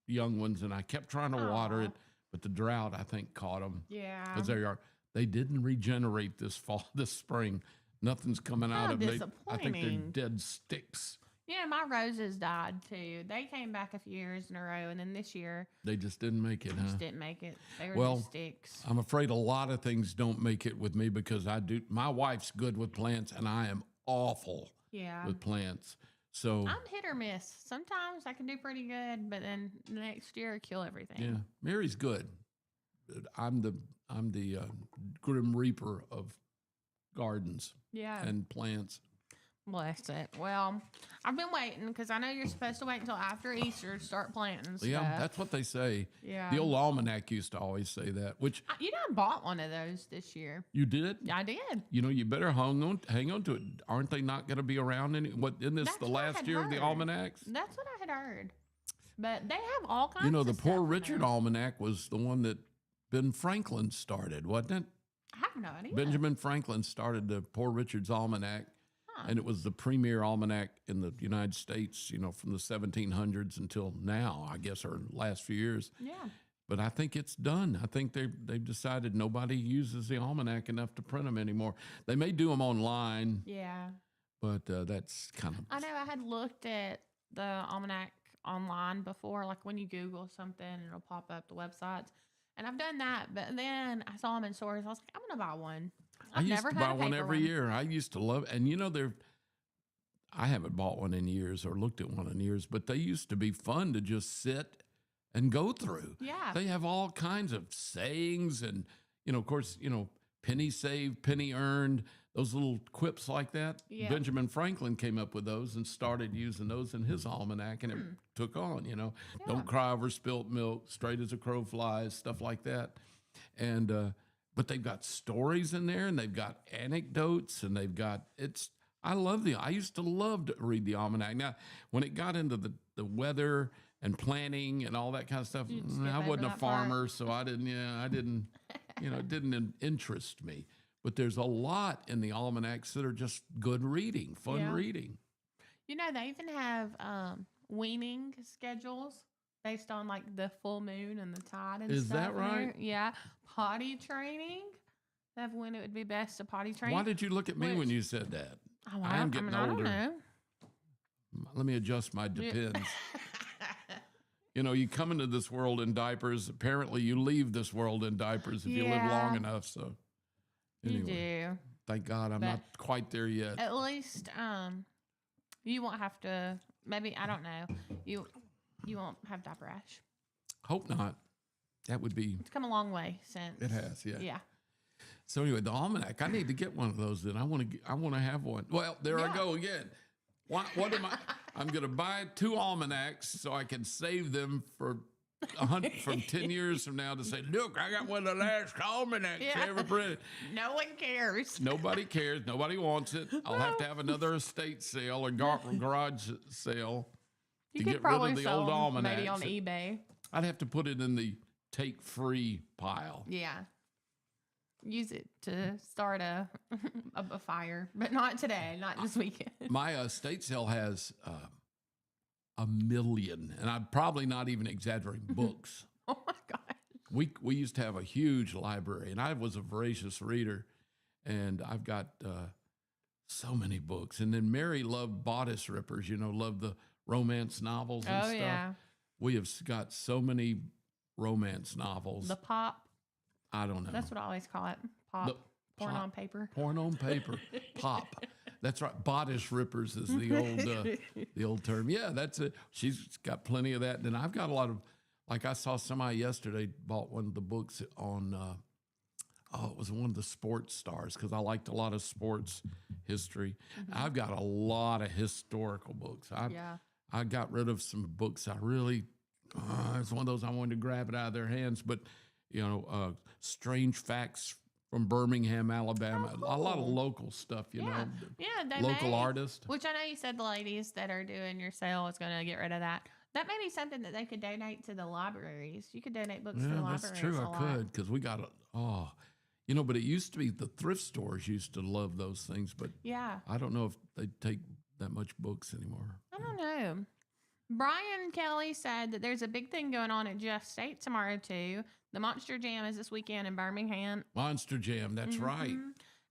young ones, and I kept trying to water it, but the drought, I think, caught them. Yeah, because they didn't regenerate this spring. Nothing's coming out of them. I think they're dead sticks. Yeah, my roses died too. They came back a few years in a row, and then this year they just didn't make it. Just didn't make it. They were just sticks. I'm afraid a lot of things don't make it with me because my wife's good with plants, and I am awful with plants. So I'm hit or miss. Sometimes I can do pretty good, but then the next year I kill everything. Yeah, Mary's good. I'm the grim reaper of gardens. And plants. Bless it. Well, I've been waiting because I know you're supposed to wait until after Easter to start planting stuff. Yeah, that's what they say. Yeah. The old almanac used to always say that. Which I bought one of those this year. You did? I did. You better hang on to it. Aren't they not going to be around isn't this the last year of the almanacs? That's what I had heard. But they have all kinds of the stuff Poor Richard almanac was the one that Ben Franklin started, wasn't it? I have no idea. Benjamin Franklin started the Poor Richard's almanac. And it was the premier almanac in the United States, from the 1700s until now, I guess, or last few years. Yeah. But I think it's done. I think they've decided nobody uses the almanac enough to print them anymore. They may do them online. Yeah. But that's kind of... I know I had looked at the almanac online before, like when you Google something, it'll pop up the websites. And I've done that, but then I saw them in stores. I was like, I'm going to buy one. I I've used never to had buy a one paper every year. I used to love, and you know, I haven't bought one in years or looked at one in years, but they used to be fun to just sit and go through. Yeah. They have all kinds of sayings and, of course, penny saved, penny earned, those little quips like that. Yeah. Benjamin Franklin came up with those and started using those in his almanac, and it took on, Don't cry over spilt milk, straight as a crow flies, stuff like that. And, but they've got stories in there, and they've got anecdotes, and I used to love to read the almanac. Now, when it got into the weather and planning and all that kind of stuff, I wasn't a farmer, so I didn't, it didn't interest me. But there's a lot in the almanacs that are just good reading, fun reading. They even have weaning schedules based on like the full moon and the tide and Is stuff. that right? Yeah. Potty training. They have when it would be best to potty train. Why did you look at me when you said that? Oh, I'm getting I older. don't know. Let me adjust my depends. You come into this world in diapers. Apparently, you leave this world in diapers if you live long enough. So, anyway, you do. Thank God I'm not quite there yet. At least, you won't have to. Maybe I don't know. You won't have diaper rash. Hope not. That would be. It's come a long way since. It has, yeah. Yeah. So anyway, the almanac. I need to get one of those. Then I want to have one. Well, there I go again. What am I? I'm going to buy 2 almanacs so I can save them for from 10 years from now to say, look, I got one of the last almanacs ever printed. No one cares. Nobody cares. Nobody wants it. I'll have to have another estate sale or garage sale You to could get rid probably of the sell old them almanacs. maybe on eBay. I'd have to put it in the take free pile. Yeah. Use it to start a fire, but not today, not this weekend. My estate sale has 1 million, and I'm probably not even exaggerating, books. Oh my gosh. We used to have a huge library, and I was a voracious reader, and I've got so many books. And then Mary loved bodice rippers, loved the romance novels and stuff. Yeah. We have got so many romance novels. The pop. I don't know. That's what I always call it. Pop. Porn on paper. Porn on paper. Pop. That's right. Bodice rippers is the old term. Yeah, that's it. She's got plenty of that. And then I've got a lot of, like I saw somebody yesterday bought one of the books on, it was one of the sports stars because I liked a lot of sports history. Mm-hmm. I've got a lot of historical books. I got rid of some books I really, it's one of those I wanted to grab it out of their hands, but strange facts from Birmingham, Alabama. Oh, cool. A lot of local stuff, you know. Yeah, local artists. Which I know you said the ladies that are doing your sale is going to get rid of that. That may be something that they could donate to the libraries. You could donate books to the libraries. That's true. I could because we got but it used to be the thrift stores used to love those things, but I don't know if they take that much books anymore. I don't know. Brian Kelly said that there's a big thing going on at Jeff State tomorrow, too. The Monster Jam is this weekend in Birmingham. Monster Jam, that's right.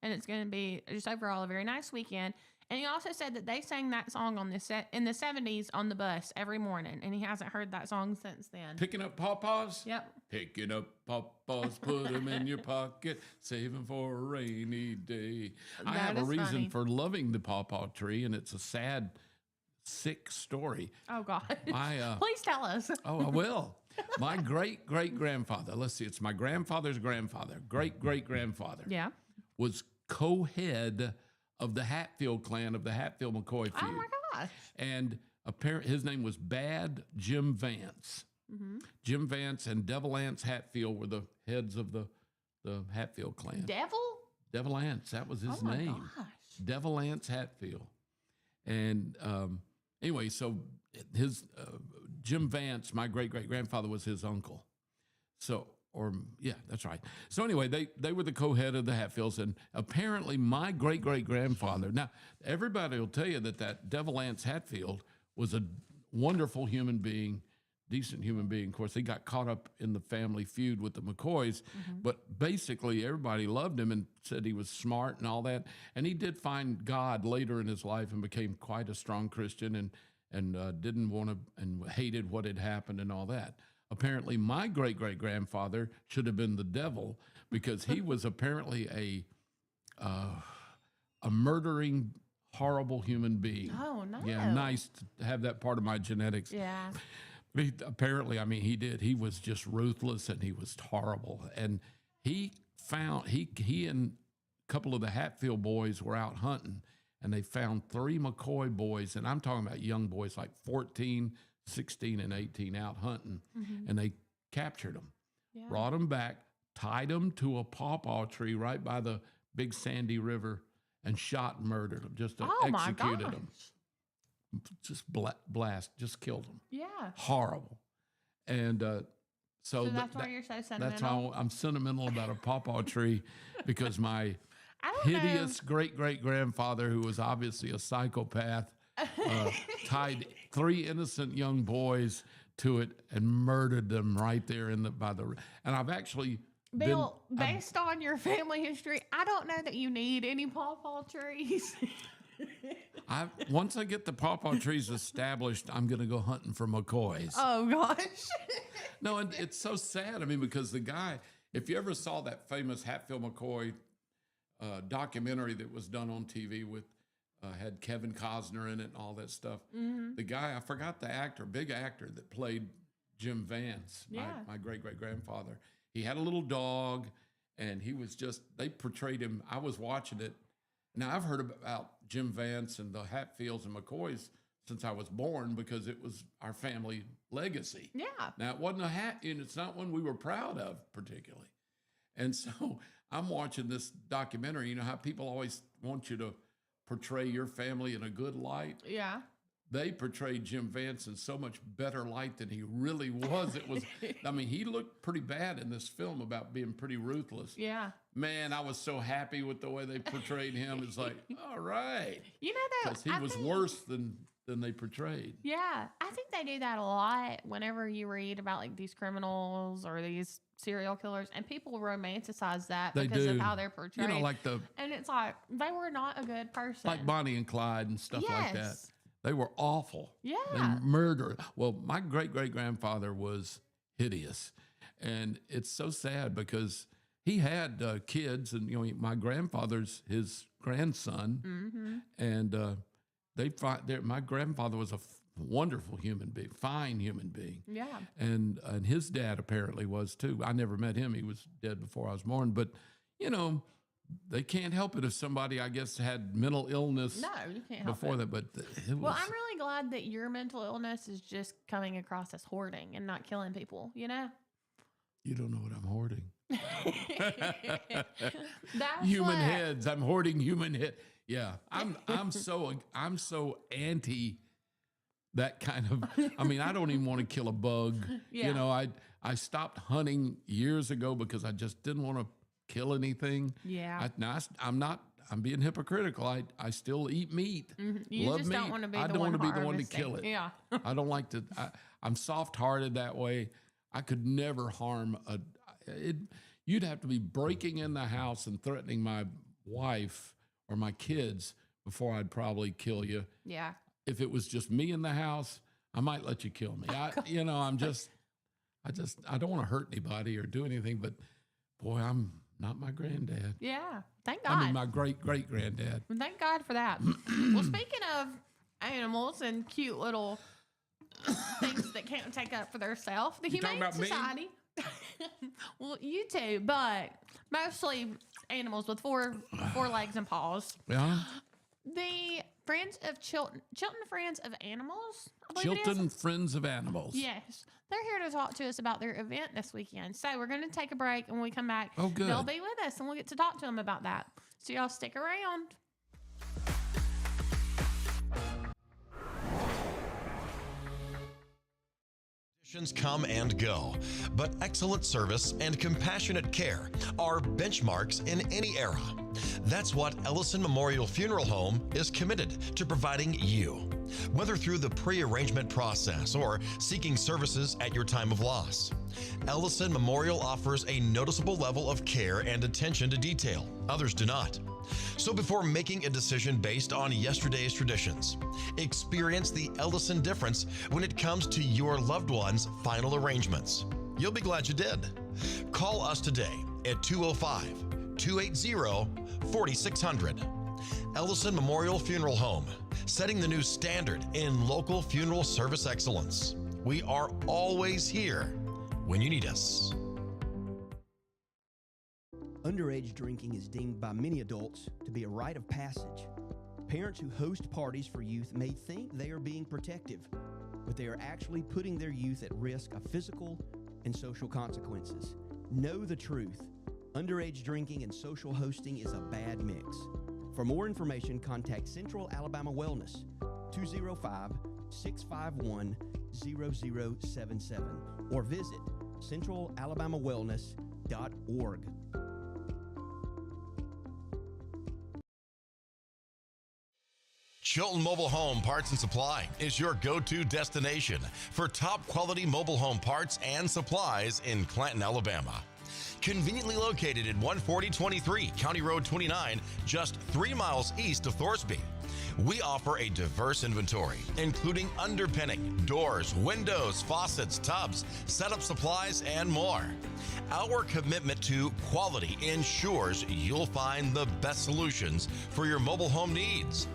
And it's going to be just overall a very nice weekend. And he also said that they sang that song on in the 70s on the bus every morning, and he hasn't heard that song since then. Picking up pawpaws? Yep. Picking up pawpaws, put them in your pocket, save them for a rainy day. I have a reason for loving the pawpaw tree, and it's a sad, sick story. Oh, God. Please tell us. Oh, I will. My great-great-grandfather, let's see, it's my grandfather's grandfather, great-great-grandfather, was co-head of the Hatfield clan of the Hatfield-McCoy feud. Oh, my gosh. And his name was Bad Jim Vance. Mm-hmm. Jim Vance and Devil Anse Hatfield were the heads of the Hatfield clan. Devil Anse, that was his name. Gosh. Devil Anse Hatfield. And anyway, so his Jim Vance, my great-great-grandfather, was his uncle. That's right. So anyway, they were the co-head of the Hatfields, and apparently my great-great-grandfather, now everybody will tell you that Devil Anse Hatfield was a wonderful human being, decent human being. Of course, he got caught up in the family feud with the McCoys, but basically everybody loved him and said he was smart and all that. And he did find God later in his life and became quite a strong Christian and didn't want to and hated what had happened and all that. apparently my great-great-grandfather should have been the devil because he was apparently a murdering, horrible human being. Oh, no. Yeah, nice to have that part of my genetics. Yeah. Apparently, I mean, he did. He was just ruthless and he was horrible. And he and a couple of the Hatfield boys were out hunting, and they found 3 McCoy boys, and I'm talking about young boys like 14, 16, and 18 out hunting, and they captured them, brought them back, tied them to a pawpaw tree right by the big Sandy River, and shot and murdered them, just executed them. Just just killed them. Yeah. Horrible. And so that's why you're so sentimental. That's why I'm sentimental about a pawpaw tree, because my hideous great-great-grandfather, who was obviously a psychopath, tied 3 innocent young boys to it and murdered them right there by the. And I've actually. Bill, based on your family history, I don't know that you need any pawpaw trees. Once I get the pawpaw trees established, I'm going to go hunting for McCoys. Oh, gosh. No, and it's so sad. I mean, because the guy, if you ever saw that famous Hatfield McCoy documentary that was done on TV with, had Kevin Costner in it and all that stuff. The guy, I forgot the actor, big actor that played Jim Vance, my great-great-grandfather. He had a little dog, and he was they portrayed him. I was watching it. Now, I've heard about Jim Vance and the Hatfields and McCoys since I was born because it was our family legacy. Yeah. Now, it wasn't it's not one we were proud of particularly. And so I'm watching this documentary. You know how people always want you to portray your family in a good light? Yeah. They portrayed Jim Vance in so much better light than he really was. It was, I mean, he looked pretty bad in this film about being pretty ruthless. Yeah. Man, I was so happy with the way they portrayed him. It's like, all right. You know, though, because he was worse than they portrayed. Yeah. I think they do that a lot whenever you read about like these criminals or these serial killers, and people romanticize that because of how they're portrayed. You know, like and it's like, they were not a good person. Like Bonnie and Clyde and stuff like that. They were awful. Yeah. They murdered. Well, my great-great-grandfather was hideous. And it's so sad because he had kids, and, you know, my grandfather's his grandson. And my grandfather was a wonderful human being, fine human being. Yeah. And his dad apparently was too. I never met him. He was dead before I was born. But, you know, they can't help it if somebody, I guess, had mental illness. No, you can't help before it. that. But well, I'm really glad that your mental illness is just coming across as hoarding and not killing people. You know. You don't know what I'm hoarding. That's human heads. I'm hoarding human head. Yeah, I'm so anti that kind of. I mean, I don't even want to kill a bug. Yeah. You know, I stopped hunting years ago because I just didn't want to kill anything. Yeah. I'm being hypocritical. I still eat meat. You Love just meat. don't want to be I the don't one want to be the one to harvesting. kill it. Yeah. I don't like to. I'm soft-hearted that way. I could never harm you'd have to be breaking in the house and threatening my wife or my kids before I'd probably kill you. Yeah. If it was just me in the house, I might let you kill me. I don't want to hurt anybody or do anything, but boy, I'm not my granddad. Yeah. Thank God. I mean, my great-great-granddad. Well, thank God for that. Well, speaking of animals and cute little things that can't take up for themselves, the Humane Society. Well, you too, but mostly animals with four legs and paws. Yeah. The Friends of Chilton Friends of Animals. I believe it is. Chilton Friends of Animals. Yes. They're here to talk to us about their event this weekend. So we're going to take a break, and when we come back, good. They'll be with us, and we'll get to talk to them about that. So y'all stick around. Come and go, but excellent service and compassionate care are benchmarks in any era. That's what Ellison Memorial Funeral Home is committed to providing you, whether through the pre-arrangement process or seeking services at your time of loss. Ellison Memorial offers a noticeable level of care and attention to detail. Others do not. So before making a decision based on yesterday's traditions, experience the Ellison difference when it comes to your loved one's final arrangements. You'll be glad you did. Call us today at 205-280-4600. Ellison Memorial Funeral Home, setting the new standard in local funeral service excellence. We are always here when you need us. Underage drinking is deemed by many adults to be a rite of passage. Parents who host parties for youth may think they are being protective, but they are actually putting their youth at risk of physical and social consequences. Know the truth. Underage drinking and social hosting is a bad mix. For more information, contact Central Alabama Wellness, 205-651-0077, or visit centralalabamawellness.org. Chilton Mobile Home Parts and Supply is your go-to destination for top quality mobile home parts and supplies in Clanton, Alabama. Conveniently located at 14023 County Road 29, just 3 miles east of Thorsby. We offer a diverse inventory, including underpinning, doors, windows, faucets, tubs, setup supplies, and more. Our commitment to quality ensures you'll find the best solutions for your mobile home needs.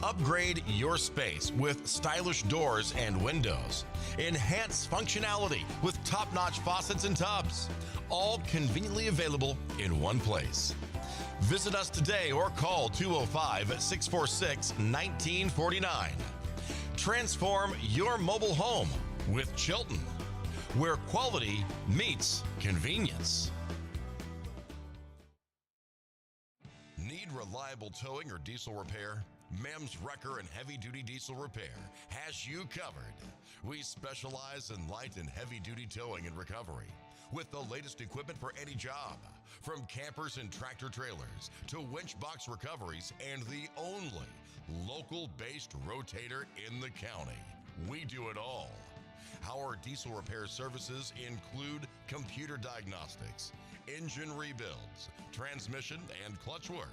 Upgrade your space with stylish doors and windows. Enhance functionality with top-notch faucets and tubs. All conveniently available in one place. Visit us today or call 205-646-1949. Transform your mobile home with Chilton, where quality meets convenience. Need reliable towing or diesel repair? Mem's Wrecker and Heavy Duty Diesel Repair has you covered. We specialize in light and heavy duty towing and recovery with the latest equipment for any job, from campers and tractor trailers to winch box recoveries, and the only local-based rotator in the county. We do it all. Our diesel repair services include computer diagnostics, engine rebuilds, transmission and clutch work,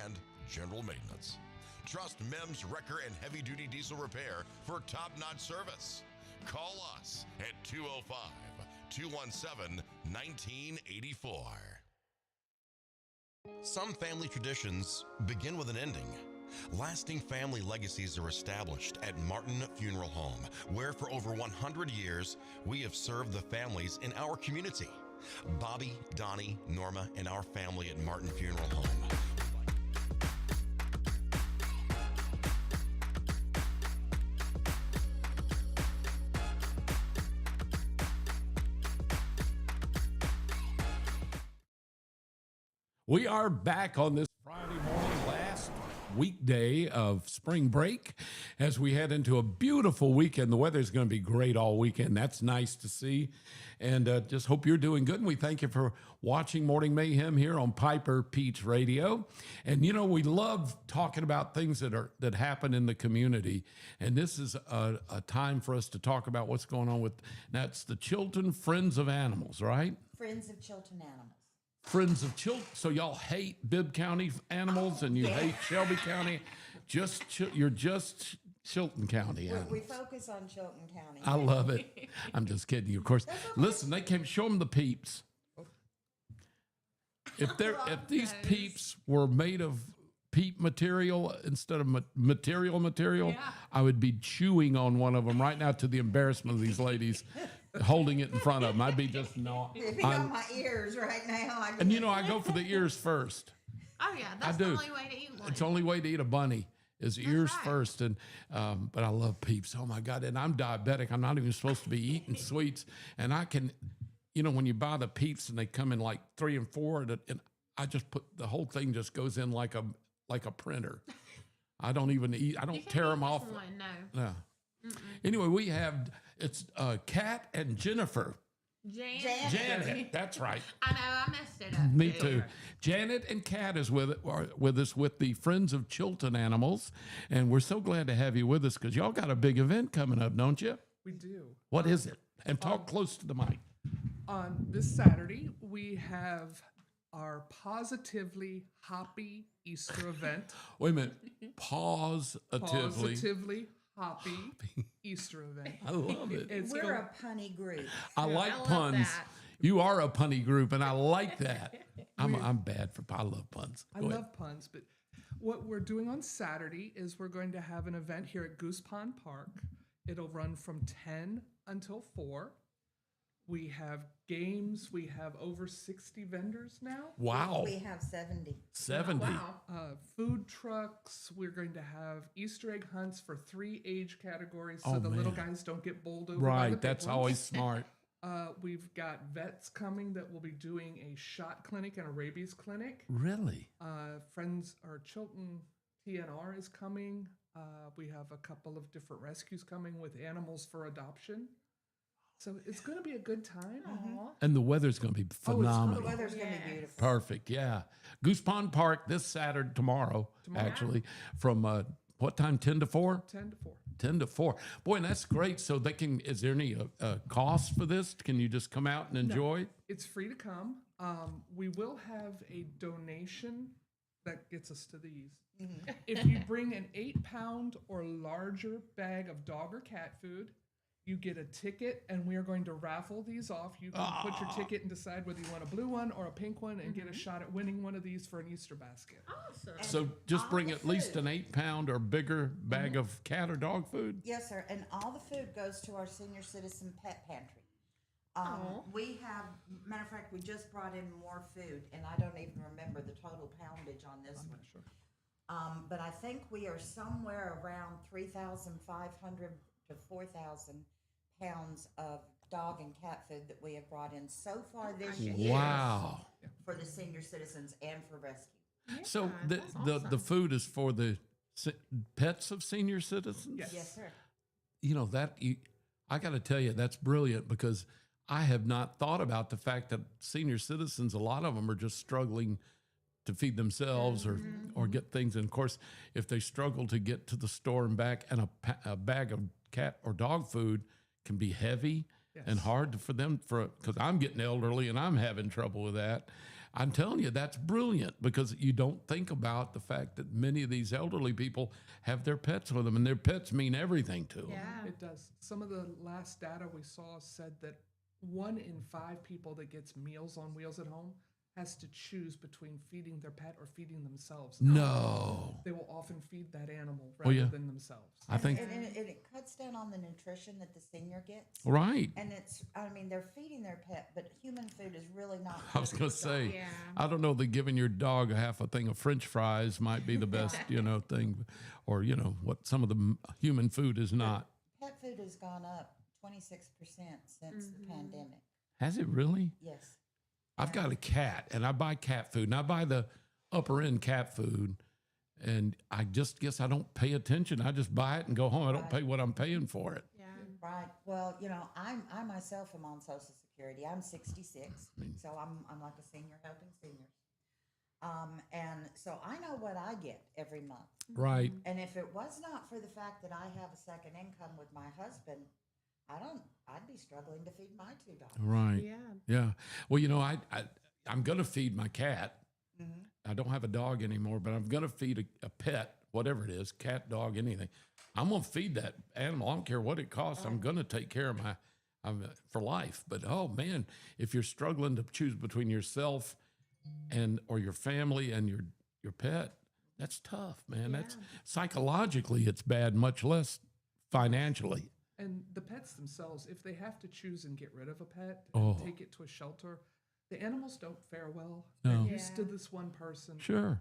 and general maintenance. Trust Mem's Wrecker and Heavy Duty Diesel Repair for top-notch service. Call us at 205-217-1984. Some family traditions begin with an ending. Lasting family legacies are established at Martin Funeral Home, where for over 100 years, we have served the families in our community. Bobby, Donnie, Norma, and our family at Martin Funeral Home. We are back on this Friday morning, last weekday of spring break, as we head into a beautiful weekend. The weather is going to be great all weekend. That's nice to see. And just hope you're doing good. And we thank you for watching Morning Mayhem here on Piper Peach Radio. And, you know, we love talking about things that happen in the community. And this is a time for us to talk about what's going on with, that's the Chilton Friends of Animals, right? Friends of Chilton Animals. Friends of Chilton. So y'all hate Bibb County animals and you hate Shelby County. You're just Chilton County animals. We focus on Chilton County. I love it. I'm just kidding you, of course. Listen, they came. Show them the peeps. If these peeps were made of peep material instead of material, I would be chewing on one of them right now, to the embarrassment of these ladies. Holding it in front of them, I'd be just not. If you got my ears right now, and you know, I go for the ears first. Oh yeah, that's the only way to eat one. It's the only way to eat a bunny is ears first. And but I love peeps. Oh my God! And I'm diabetic. I'm not even supposed to be eating sweets. And I can, you know, when you buy the peeps and they come in like 3 and 4, and I just put the whole thing just goes in like a printer. I don't even eat. I don't tear them off. No. Anyway, we have. It's Kat and Jennifer. Janet. That's right. I know, I messed it up. Me too. Janet and Kat is with us with the Friends of Chilton Animals, and we're so glad to have you with us because y'all got a big event coming up, don't you? We do. What is it? And talk close to the mic. On this Saturday, we have our positively hoppy Easter event. Wait a minute. Positively. Positively hoppy Easter event. I love it. It's We're go- a punny group. I like I love puns. that. You are a punny group, and I like that. I'm bad for. I love puns. I Go ahead. love puns, but what we're doing on Saturday is we're going to have an event here at Goose Pond Park. It'll run from 10 until 4. We have games. We have over 60 vendors now. Wow. We have 70. 70. Wow. Food trucks. We're going to have Easter egg hunts for 3 age categories so Oh, the little man. guys don't get bowled over. By the Right. big That's ones. always smart. We've got vets coming that will be doing a shot clinic and a rabies clinic. Really? Friends or Chilton TNR is coming. We have a couple of different rescues coming with animals for adoption. So it's going to be a good time. And the weather's going to be The phenomenal. weather's going to be beautiful. Perfect. Yeah. Goose Pond Park this Saturday, tomorrow. Actually, from what time? 10 to 4? 10 to 4. 10 to 4. Boy, and that's great. So they can, is there any cost for this? Can you just come out and enjoy? It's free to come. We will have a donation that gets us to these. If you bring an 8-pound or larger bag of dog or cat food, you get a ticket, and we are going to raffle these off. You can put your ticket and decide whether you want a blue one or a pink one and get a shot at winning one of these for an Easter basket. Awesome. So just all bring the at least food. an 8-pound or bigger bag of cat or dog food. Yes, sir. And all the food goes to our senior citizen pet pantry. We have, matter of fact, we just brought in more food, and I don't even remember the total poundage on this one. Sure. But I think we are somewhere around 3,500 to 4,000 pounds of dog and cat food that we have brought in so far this year. Wow. For the senior citizens and for rescue. So that's the awesome. food is for the pets of senior citizens? Yes, sir. You know, I got to tell you, that's brilliant because I have not thought about the fact that senior citizens, a lot of them are just struggling to feed themselves or get things. And of course, if they struggle to get to the store and back, and a bag of cat or dog food can be heavy and hard for them, because I'm getting elderly and I'm having trouble with that. I'm telling you, that's brilliant because you don't think about the fact that many of these elderly people have their pets with them, and their pets mean everything to them. Yeah. It does. Some of the last data we saw said that 1 in 5 people that gets Meals on Wheels at home has to choose between feeding their pet or feeding themselves. No. They will often feed that animal Oh, rather yeah. than themselves. I think, And it cuts down on the nutrition that the senior gets. right. And they're feeding their pet, but human food is really not. I was going to good for the dog. say, Yeah. I don't know that giving your dog a half a thing of French fries might be the best, thing, or, what some of the human food is not. Pet food has gone up 26% since the pandemic. Has it really? Yes. I've got a cat, and I buy cat food, and I buy the upper end cat food, and I just guess I don't pay attention. I just buy it and go home. I don't pay what I'm paying for it. Yeah. Right. Well, I myself am on Social Security. I'm 66, so I'm like a senior helping seniors. And so I know what I get every month. Right. And if it was not for the fact that I have a second income with my husband, I'd be struggling to feed my 2 dogs. Right. Yeah. Yeah. Well, I'm going to feed my cat. I don't have a dog anymore, but I'm going to feed a pet, whatever it is, cat, dog, anything. I'm going to feed that animal. I don't care what it costs. I'm going to take care of for life. But, oh, man, if you're struggling to choose between yourself or your family and your pet, that's tough, man. That's psychologically, it's bad, much less financially. And the pets themselves, if they have to choose and get rid of a pet Oh. and take it to a shelter, the animals don't fare well. No. They're used to this one person. Sure.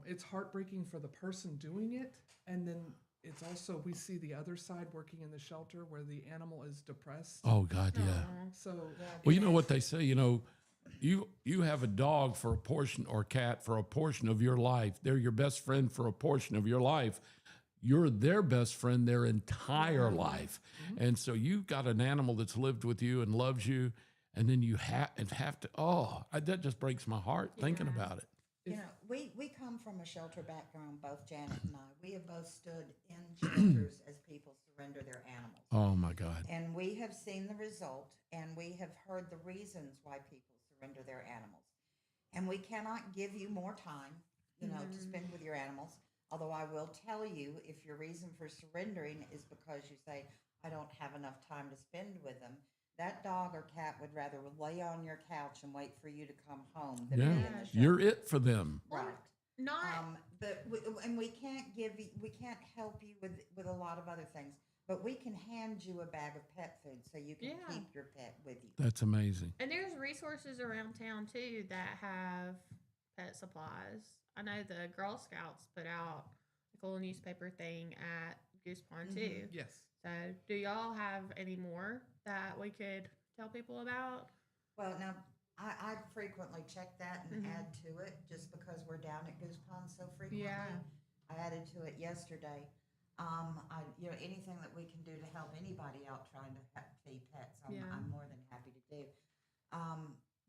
It's heartbreaking for the person doing it. And then it's also, we see the other side working in the shelter where the animal is depressed. Oh, God, yeah. So Well, you know what they say, you have a dog for a portion or cat for a portion of your life. They're your best friend for a portion of your life. You're their best friend their entire life. And so you've got an animal that's lived with you and loves you, and then you have to, that just breaks my heart thinking about it. We come from a shelter background, both Janet and I. We have both stood in shelters as people surrender their animals. Oh, my God. And we have seen the result, and we have heard the reasons why people surrender their animals. And we cannot give you more time, to spend with your animals. Although I will tell you, if your reason for surrendering is because you say, I don't have enough time to spend with them, that dog or cat would rather lay on your couch and wait for you to come home than be in the shelter. You're it for them. Right. Not But we can't we can't help you with a lot of other things. But we can hand you a bag of pet food so you can keep your pet with you. That's amazing. And there's resources around town too that have pet supplies. I know the Girl Scouts put out like a little newspaper thing at Goose Pond too. Yes. So do y'all have any more that we could tell people about? Well, now I frequently check that and add to it just because we're down at Goose Pond so frequently. Yeah. I added to it yesterday. Anything that we can do to help anybody out trying to feed pets, I'm more than happy to do.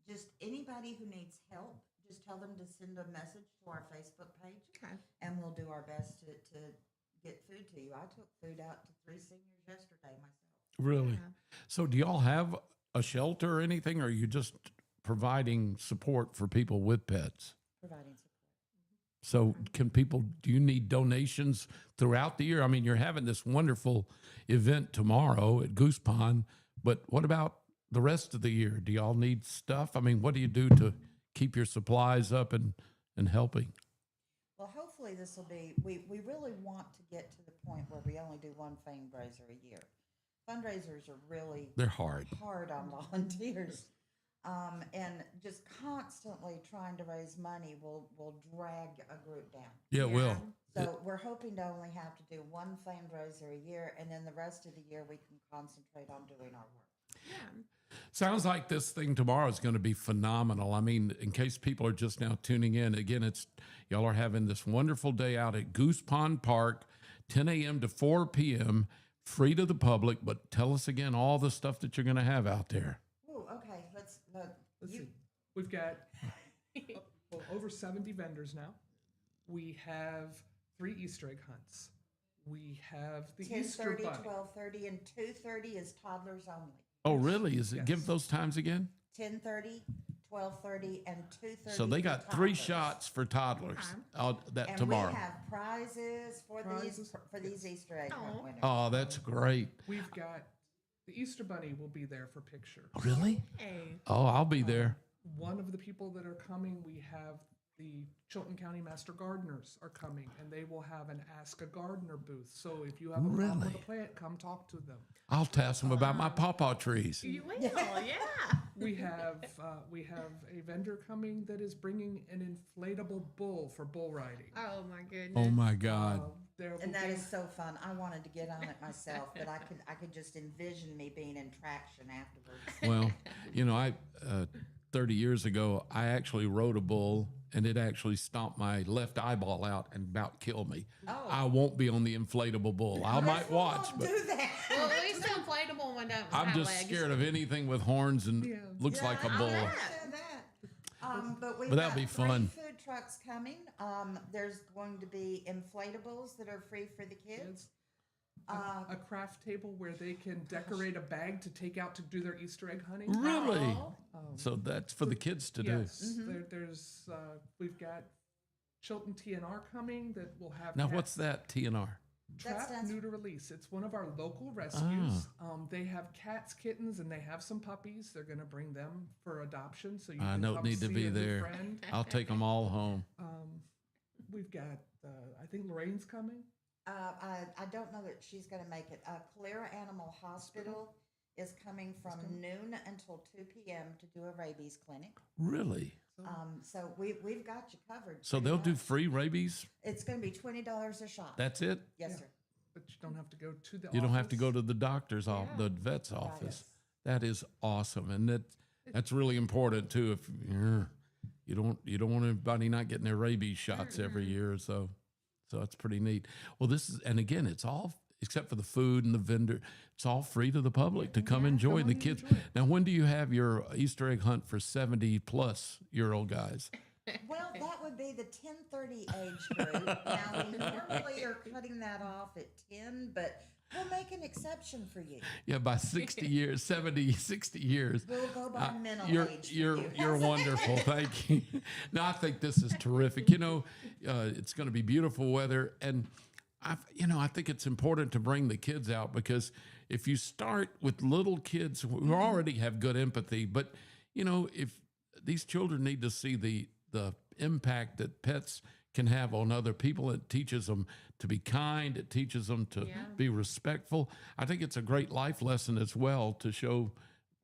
Just anybody who needs help, just tell them to send a message to our Facebook page, and we'll do our best to get food to you. I took food out to 3 seniors yesterday myself. Really? So do y'all have a shelter or anything, or are you just providing support for people with pets? Providing support. So do you need donations throughout the year? I mean, you're having this wonderful event tomorrow at Goose Pond, but what about the rest of the year? Do y'all need stuff? I mean, what do you do to keep your supplies up and helping? Well, hopefully this will be, we really want to get to the point where we only do one fundraiser a year. Fundraisers are really They're hard on volunteers. And just constantly trying to raise money will drag a group down. Yeah, it will. So we're hoping to only have to do one fundraiser a year, and then the rest of the year we can concentrate on doing our work. Yeah. Sounds like this thing tomorrow is going to be phenomenal. I mean, in case people are just now tuning in, again, y'all are having this wonderful day out at Goose Pond Park, 10 a.m. to 4 p.m., free to the public. But tell us again all the stuff that you're going to have out there. Oh, okay. Let's see. We've got over 70 vendors now. We have 3 Easter egg hunts. We have the Easter 10:30, bunny. 12:30, and 2:30 is toddlers only. Oh, really? Give those times again? 10:30, 12:30, and 2:30. So they got 3 shots for toddlers and tomorrow. We have prizes for these Easter egg hunt winners. Oh, that's great. We've got the Easter bunny will be there for picture. Really? Hey. Oh, I'll be there. One of the people that are coming, we have the Chilton County Master Gardeners are coming, and they will have an Ask a Gardener booth. So if you have a problem with a plant, come talk to them. I'll ask them about my pawpaw trees. You will, yeah. We have a vendor coming that is bringing an inflatable bull for bull riding. Oh my goodness. Oh my God. And that is so fun. I wanted to get on it myself, but I could just envision me being in traction afterwards. Well, 30 years ago, I actually rode a bull, and it actually stomped my left eyeball out and about killed me. Oh. I won't be on the inflatable bull. I might watch, Don't but do that. Well, at least the inflatable one don't I'm have just legs. scared of anything with horns and looks like a bull. I understand that. But we've But that'll got be fun. 3 food trucks coming. There's going to be inflatables that are free for the kids. A craft table where they can decorate a bag to take out to do their Easter egg hunting. Really? So that's for the kids to do. Yes, we've got Chilton TNR coming that will have. Now, what's that TNR? Trap, neuter, release. It's one of our local rescues. They have cats, kittens, and they have some puppies. They're going to bring them for adoption. So you I can don't come need to see be a new there. friend. I'll take them all home. We've got, I think Lorraine's coming. I don't know that she's going to make it. Calera Animal Hospital is coming from noon until 2 p.m. to do a rabies clinic. Really? So we've got you covered. So they'll do free rabies? It's going to be $20 a shot. That's it? Yes, sir. But you don't have to go to the You don't have to go to the doctor's office, the vet's office. That is awesome. And that's really important too. If you don't want anybody not getting their rabies shots every year or so. So that's pretty neat. Well, and again, it's all, except for the food and the vendor, it's all free to the public to come enjoy. And the kids. Now, when do you have your Easter egg hunt for 70-plus-year-old guys? Well, that would be the 10:30 age group. Now, we normally are cutting that off at 10, but We'll make an exception for you. Yeah, by 60 years, 70, 60 years. We'll go by mental You're, age. for you're, you. you're wonderful. Thank you. No, I think this is terrific. You know, it's going to be beautiful weather. And, I think it's important to bring the kids out because if you start with little kids who already have good empathy, but, if these children need to see the impact that pets can have on other people, it teaches them to be kind. It teaches them to be respectful. I think it's a great life lesson as well to show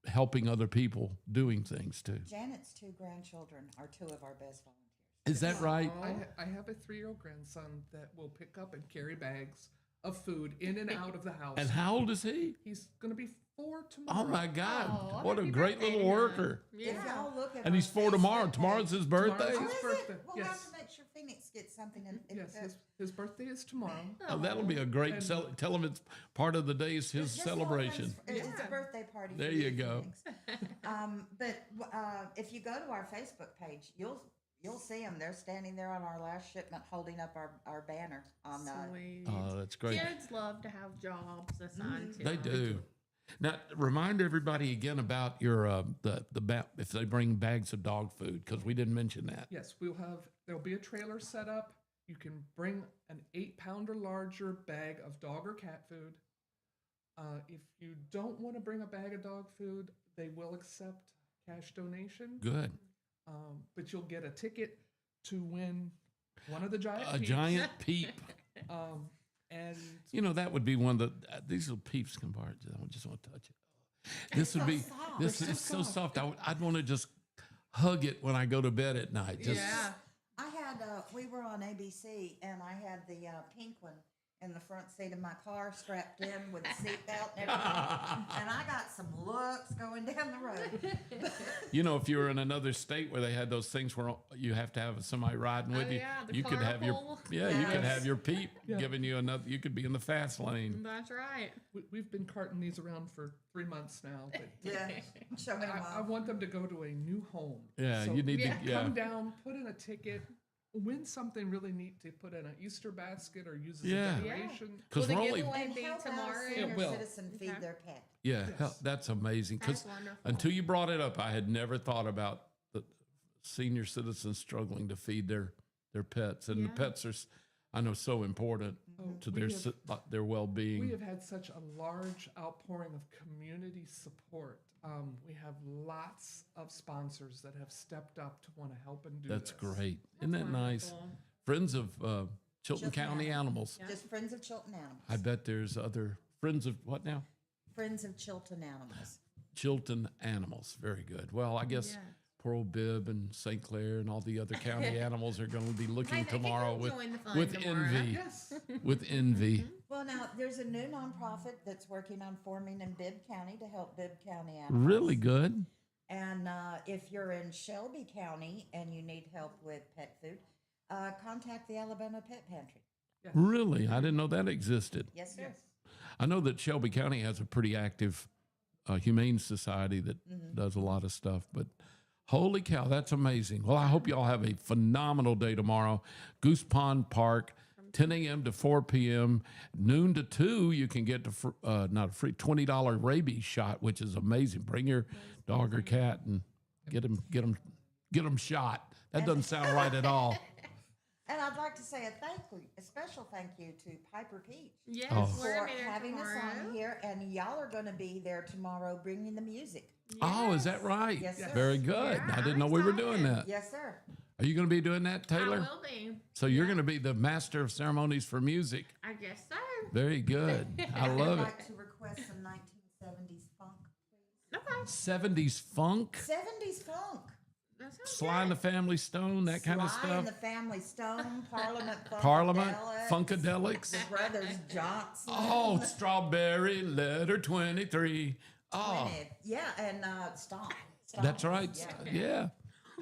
helping other people doing things too. Janet's 2 grandchildren are 2 of our best volunteers. Is that right? I have a 3-year-old grandson that will pick up and carry bags of food in and out of the house. And how old is he? He's going to be 4 tomorrow. Oh my God. Oh, What a happy great birthday little to him. worker. If y'all look at And he's our 4 tomorrow. Facebook Tomorrow's page- his birthday. Tomorrow's Oh, his is birthday. it? We'll Yes. have to make sure Phoenix gets something. Yes, his birthday is tomorrow. Oh, that'll be a great tell him it's part of the day is his Just little celebration. things It's a birthday party. There for you go. Phoenix. If you go to our Facebook page, you'll see them. They're standing there on our last shipment, holding up our banner on Sweet. Oh, that's great. Kids love to have jobs assigned to They them. do. Now, remind everybody again about your if they bring bags of dog food because we didn't mention that. Yes, there'll be a trailer set up. You can bring an 8-pound or larger bag of dog or cat food. If you don't want to bring a bag of dog food, they will accept cash donation. Good. But you'll get a ticket to win one of the giant A peeps. giant peep. And That would be one of the these little peeps can bar. I just want to touch it. This would be soft. this is so soft. I'd want to just hug it when I go to bed at night. Just Yeah. I had we were on ABC and I had the pink one in the front seat of my car strapped in with a seatbelt and everything. And I got some looks going down the road. if you were in another state where they had those things where you have to have somebody riding with Oh, you, yeah, the you could have your carpool. you could Yes. have your peep giving you another. You could be in the fast lane. That's right. we've been carting these around for 3 months now. But Yeah. Show me I them want them to go to a new home. Yeah, So you need to. Yeah, come down, put in a ticket, win something really neat to put in an Easter basket or use as Yeah. a decoration. because Will we're the only giveaway And be help out a tomorrow? senior It will. citizen feed Okay. their pet. Yeah, Yes. that's amazing. Because That's wonderful. until you brought it up, I had never thought about the senior citizens struggling to feed their pets, and the Yeah. pets are, I know, so important to we their have- their well We being. have had such a large outpouring of community support. We have lots of sponsors that have stepped up to want to help and do That's this. great. Isn't that nice? Wonderful. Friends of Chilton Chilton County Animals. Just Friends of Chilton Animals. I bet there's other friends of what now? Friends of Chilton Animals. Chilton Animals. Very good. Well, I guess Yeah. poor old Bibb and St. Clair and all the other county animals are going to be looking Hey, they can tomorrow come with join the fun with tomorrow. envy. Yes. With envy. Well, now there's a new nonprofit that's working on forming in Bibb County to help Bibb County animals. Really good. And if you're in Shelby County and you need help with pet food, contact the Alabama Pet Pantry. Really? I didn't know that existed. Yes, sir. I know that Shelby County has a pretty active humane society that does a lot of stuff, but holy cow, that's amazing. Well, I hope y'all have a phenomenal day tomorrow. Goose Pond Park, 10 a.m. to 4 p.m., noon to 2, you can get not a free $20 rabies shot, which is amazing. Bring your dog or cat and get them shot. That doesn't sound right at all. And I'd like to say a special thank you to Piper Peach Yes, Oh. we're for gonna be there having us tomorrow. on here, and y'all are going to be there tomorrow bringing the music. Oh, is that right? Yes, sir. Very good. Yeah, I didn't know I'm we were doing excited. that. Yes, sir. Are you going to be doing that, Taylor? I will be. So you're going to be the master of ceremonies for music. I guess so. Very good. I love I'd it. like to request some 1970s funk, please. Okay. 70s funk, 70s funk. That sounds Sly and the Family Stone, that kind of Sly stuff. and the Family Stone, Parliament, Funkadelics, Funkadelics. the Brothers Johnson. Oh, Strawberry Letter 23. Oh, Yeah, and Stomp. that's right. Yeah.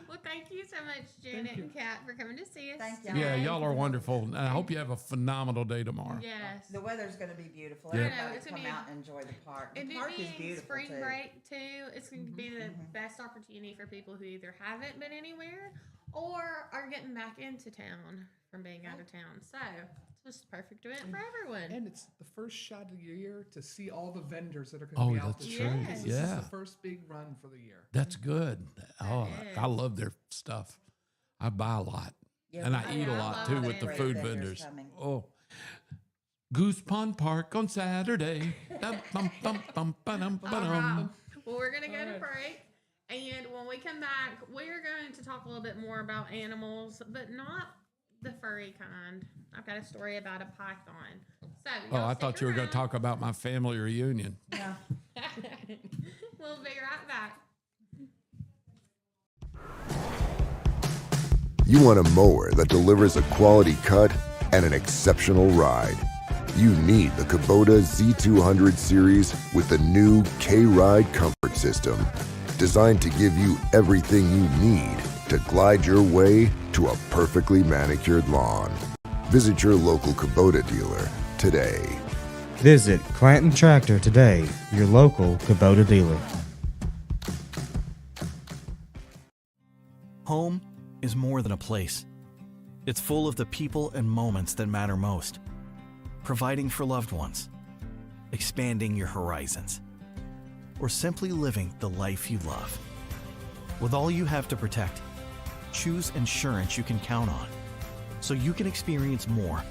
Well, thank you so much, Janet and Kat, for coming to see us. Thank y'all. Yeah, y'all are wonderful. And I hope you have a phenomenal day tomorrow. Yes. The weather's going to be beautiful. Yeah. Everybody It's come gonna be- out and enjoy the park. The And park it is being beautiful spring too. break too, it's going to be the best opportunity for people who either haven't been anywhere or are getting back into town from being out of town. So it's just a perfect event for everyone. And it's the first shot of the year to see all the vendors that are going to be out that's this true. year. 'Cause This is Yeah. the first big run for the year. That's good. Oh, I is. love their stuff. I buy a lot. Yeah, And we I have eat a I lot love too it. with the Great food vendors vendors. coming. Oh. Goose Pond Park on Saturday. Dum, bum, bum, bum, ba-dum, All ba-dum. right. Well, we're going to go to All break. And when we come back, we're going to talk a little bit more about animals, but not the furry kind. I've got a story about a python. So, Oh, y'all I stick thought you were going to around. talk about my family reunion. Yeah. We'll be right back. You want a mower that delivers a quality cut and an exceptional ride. You need the Kubota Z200 series with the new K-Ride comfort system, designed to give you everything you need to glide your way to a perfectly manicured lawn. Visit your local Kubota dealer today. Visit Clanton Tractor today, your local Kubota dealer. Home is more than a place. It's full of the people and moments that matter most. Providing for loved ones, expanding your horizons, or simply living the life you love. With all you have to protect, choose insurance you can count on so you can experience more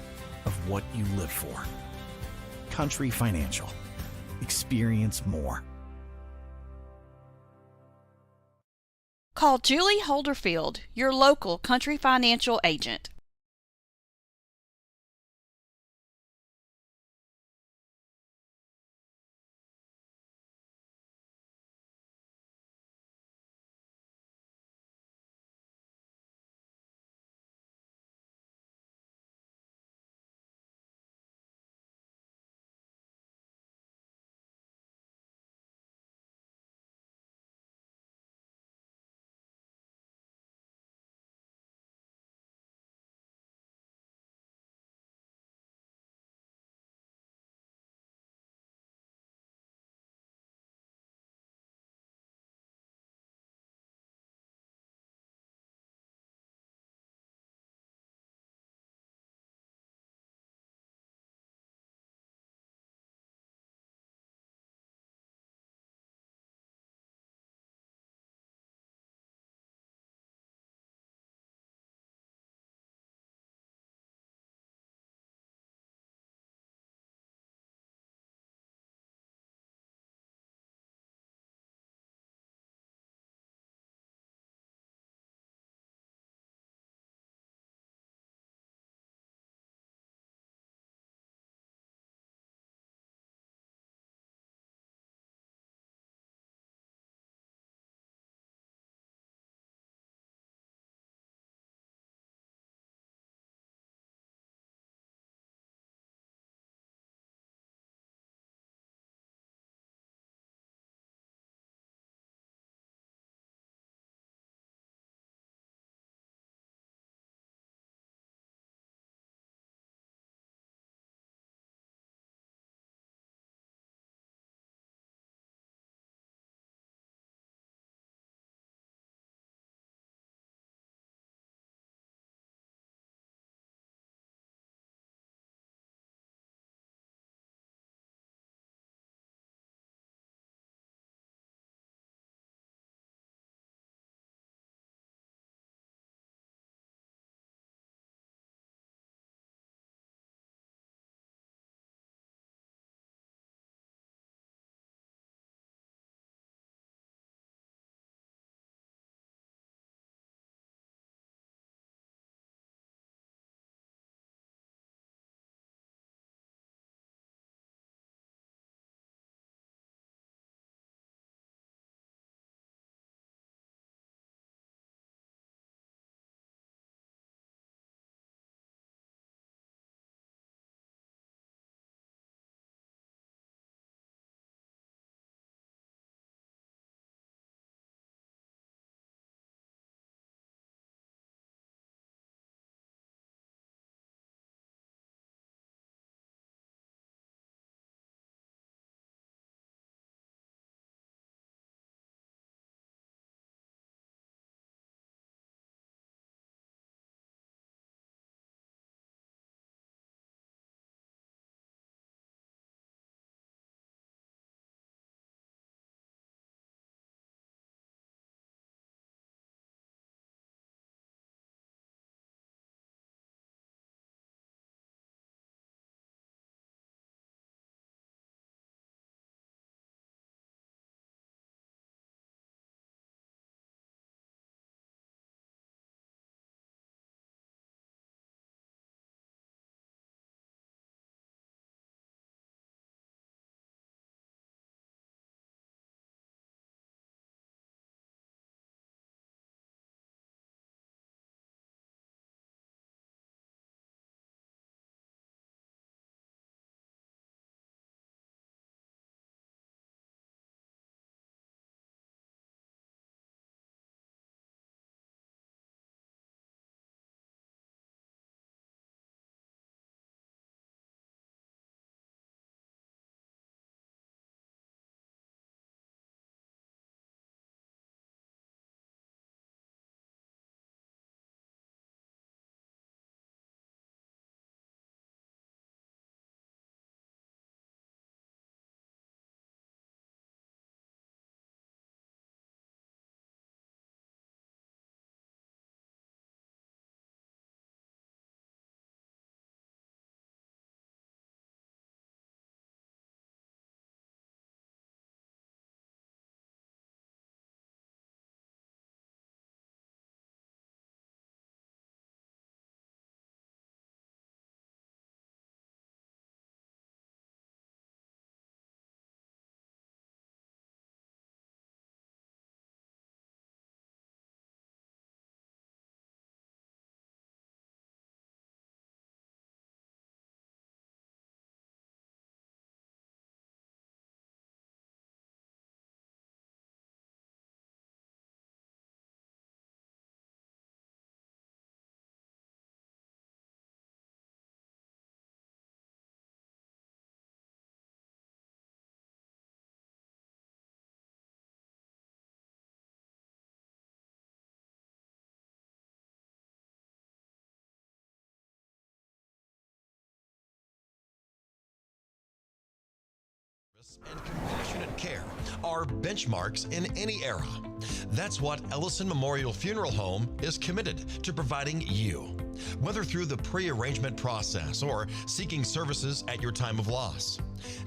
of what you live for. Country Financial. Experience more. Call Julie Holderfield, your local Country Financial agent. And compassionate care are benchmarks in any era. That's what Ellison Memorial Funeral Home is committed to providing you, whether through the pre-arrangement process or seeking services at your time of loss.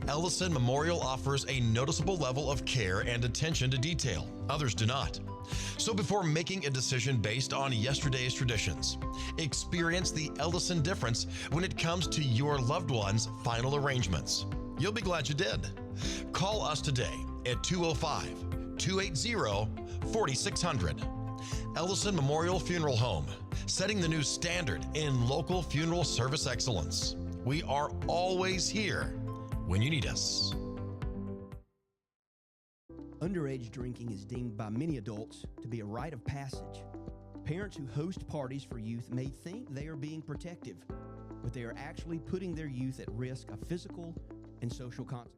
Ellison Memorial offers a noticeable level of care and attention to detail. Others do not. So before making a decision based on yesterday's traditions, experience the Ellison difference when it comes to your loved one's final arrangements. You'll be glad you did. Call us today at 205-280-4600. Ellison Memorial Funeral Home, setting the new standard in local funeral service excellence. We are always here when you need us. Underage drinking is deemed by many adults to be a rite of passage. Parents who host parties for youth may think they are being protective, but they are actually putting their youth at risk of physical and social consequences.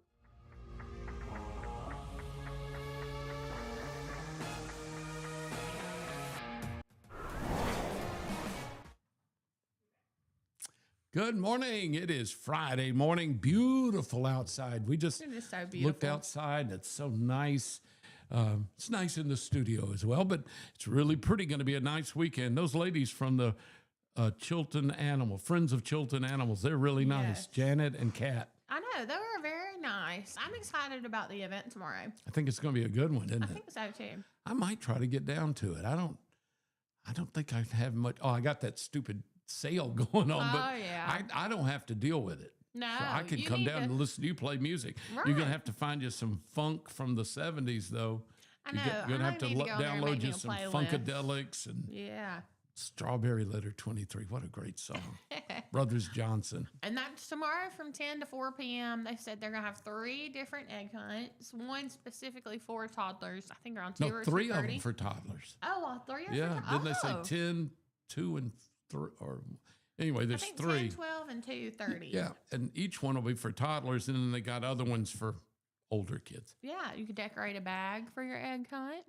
Good morning. It is Friday morning. Beautiful outside. We just It is so looked beautiful. outside. It's so nice. It's nice in the studio as well, but it's really pretty. Going to be a nice weekend. Those ladies from the Chilton Friends of Chilton Animals, they're really nice. Yes. Janet and Kat. I know, they were very nice. I'm excited about the event tomorrow. I think it's going to be a good one, isn't I it? think so too. I might try to get down to it. I don't think I have much. Oh, I got that stupid sale going on, but Oh, yeah. I don't have to deal with it. No, So I could you come need down to- and listen to you play music. You're Right. going to have to find you some funk from the 70s, though. I know. You're going to I have to need to go on there and download make me you a some playlist. Funkadelics and Yeah. Strawberry Letter 23. What a great song. Brothers Johnson. And that's tomorrow from 10 to 4 p.m. They said they're going to have 3 different egg hunts, one specifically for toddlers. I think around 2 No, or 3 of 2:30. them for toddlers. Oh, well, 3 are Yeah. for Didn't they say oh. 10, 2, and 3? Or anyway, I there's think 3. 10, 12, and 2:30. Yeah, and each one will be for toddlers, and then they got other ones for older kids. Yeah, you could decorate a bag for your egg hunt.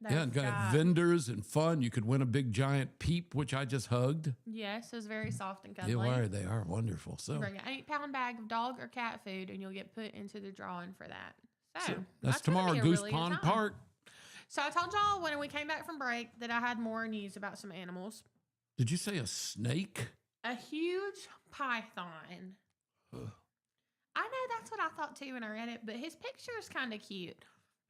Yeah, and They've got vendors and fun. You could win a big giant peep, which I just hugged. Yes, it's very soft and They cuddly. are. They are wonderful. So Bring an 8-pound bag of dog or cat food, and you'll get put into the drawing for that. So, that's gonna tomorrow, be a Goose really good Pond time. Park. So I told y'all when we came back from break that I had more news about some animals. Did you say a snake? A huge python. Ugh. I know that's what I thought too when I read it, but his picture is kind of cute.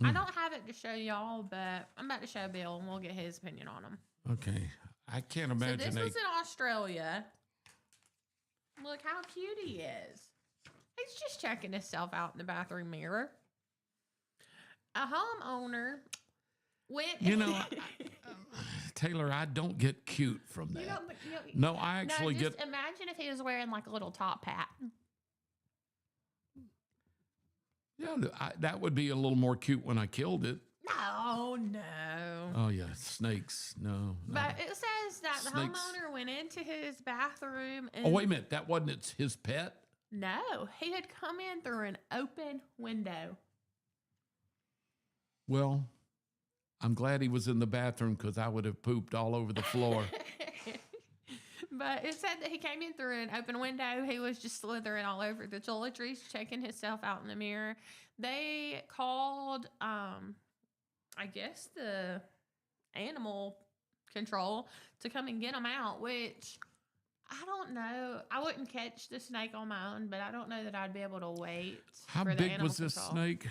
I don't have it to show y'all, but I'm about to show Bill and we'll get his opinion on him. Okay, I can't So imagine this a. was in Australia. Look how cute he is. He's just checking himself out in the bathroom mirror. A homeowner went. You know, Taylor, I don't get cute from that. You know, but, you know, No, I actually just get. imagine if he was wearing like a little top hat. Yeah, that would be a little more cute when I killed it. No. Oh yeah, snakes. No. But it says that the Snakes. homeowner went into his bathroom and Oh wait a minute, that wasn't his pet. no, he had come in through an open window. Well, I'm glad he was in the bathroom because I would have pooped all over the floor. But it said that he came in through an open window. He was just slithering all over the toiletries, checking himself out in the mirror. They called, I guess, the animal control to come and get him out, which I don't know. I wouldn't catch the snake on my own, but I don't know that I'd be able to wait. How for the big animal was this control. snake?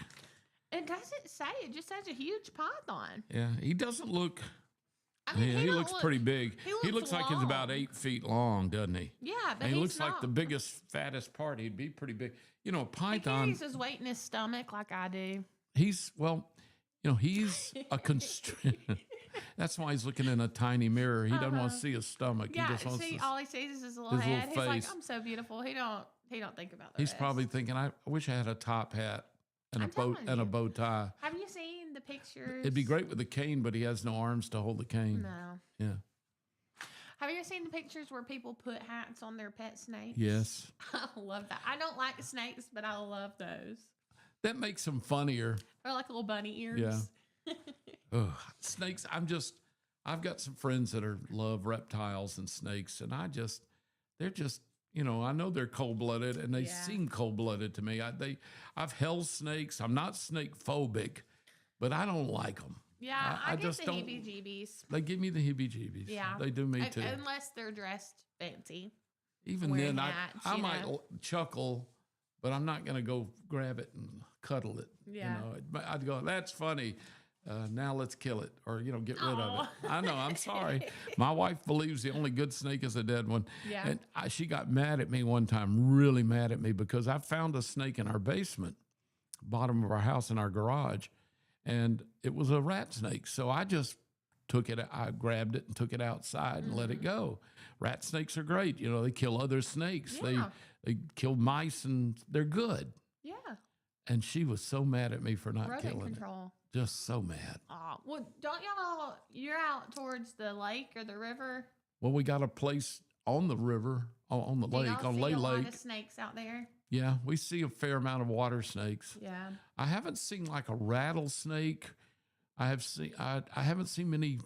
It doesn't say. It just says a huge python. Yeah, he doesn't look. I mean, Yeah, he don't looks look- pretty big. he He looks looks like he's about long. 8 feet long, doesn't he? Yeah, but And he he's looks like not. the biggest, fattest part. He'd be pretty big. You know, a He python. carries his weight in his stomach like I do. He's he's a constraint. That's why he's looking in a tiny mirror. He doesn't want to see his stomach. Yeah, he just wants see, to. all he sees is his little his little head. He's like, face. I'm so beautiful. He don't think about that. He's probably thinking, I wish I had a top hat and I'm a bow telling and a you. bow tie. Have you seen the pictures? It'd be great with a cane, but he has no arms to hold the cane. No. Yeah. Have you ever seen the pictures where people put hats on their pet snakes? Yes. I love that. I don't like snakes, but I love those. That makes them funnier. Or like little bunny ears. Yeah. Ugh, snakes. I've got some friends that love reptiles and snakes, and they're just you know, I know they're cold blooded, and they Yeah. seem cold blooded to me. I've held snakes. I'm not snake phobic, but I don't like them. Yeah, I get just the don't. heebie-jeebies. They give me the heebie-jeebies. Yeah. They do me too. Unless they're dressed fancy. Even wearing then, hats, I you might know. chuckle, but I'm not going to go grab it and cuddle it. Yeah. You know, I'd go, that's funny. Now let's kill it, or you know, get rid of Aw. it. I know. I'm sorry. My wife believes the only good snake is a dead one. Yeah. And she got mad at me one time, really mad at me, because I found a snake in our basement, bottom of our house in our garage, and it was a rat snake. So I just took it. I grabbed it and took it outside and let it go. Rat snakes are great. You know, they kill other snakes. Yeah. They kill mice, and they're good. Yeah. And she was so mad at me for not Rodent killing control. it. Just so mad. Oh, well, don't y'all, you're out towards the lake or the river? Well, we got a place on the river, on the Do lake, y'all on see Lay a lot Lake. of snakes out there? Yeah, we see a fair amount of water snakes. Yeah. I haven't seen like a rattlesnake. I haven't seen many,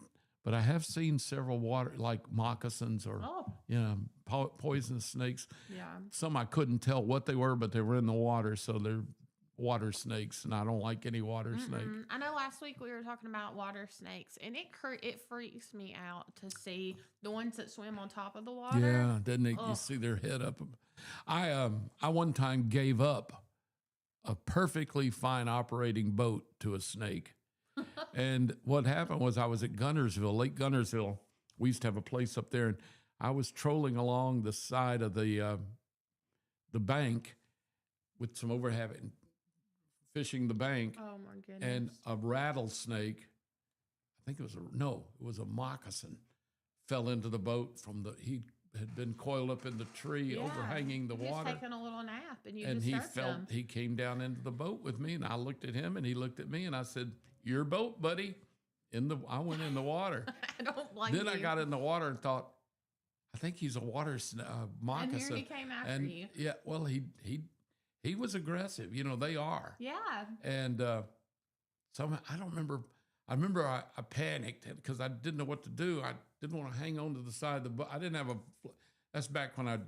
but I have seen several water, like moccasins or Oh. you know, poisonous snakes. Yeah. Some I couldn't tell what they were, but they were in the water, so they're water snakes, and I don't like any water snake. I know last week we were talking about water snakes, and it freaks me out to see the ones that swim on top of the water. Yeah, doesn't it? You Ugh. see their head up. I one time gave up a perfectly fine operating boat to a snake. And what happened was I was at Gunnersville, Lake Gunnersville. We used to have a place up there, and I was trolling along the side of the bank with some overhead, fishing the bank, Oh my goodness. and a rattlesnake, I think it was a moccasin, fell into the boat he had been coiled up in the tree Yeah. overhanging the You're water. Just taking a little nap, and you And disturbed them. he came down into the boat with me, and I looked at him, and he looked at me, and I said, "Your boat, buddy." I went in the water. I don't blame Then you. I got in the water and thought, I think he's a moccasin. And here he came after And, you. Yeah, well, he was aggressive. You know, they are. Yeah. And so I don't remember. I remember I panicked because I didn't know what to do. I didn't want to hang on to the side of the boat. I didn't have that's back when I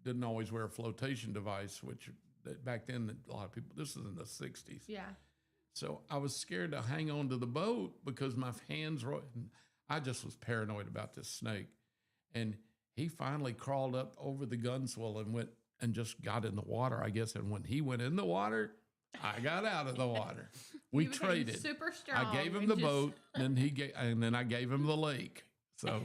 didn't always wear a flotation device, which back then a lot of people, this was in the 60s. Yeah. So I was scared to hang on to the boat because my hands were, I just was paranoid about this snake. And he finally crawled up over the gunswell and went and just got in the water, I guess. And when he went in the water, I got out of the water. We You became traded. super strong. I gave him and the just- boat, and then I gave him the lake. So,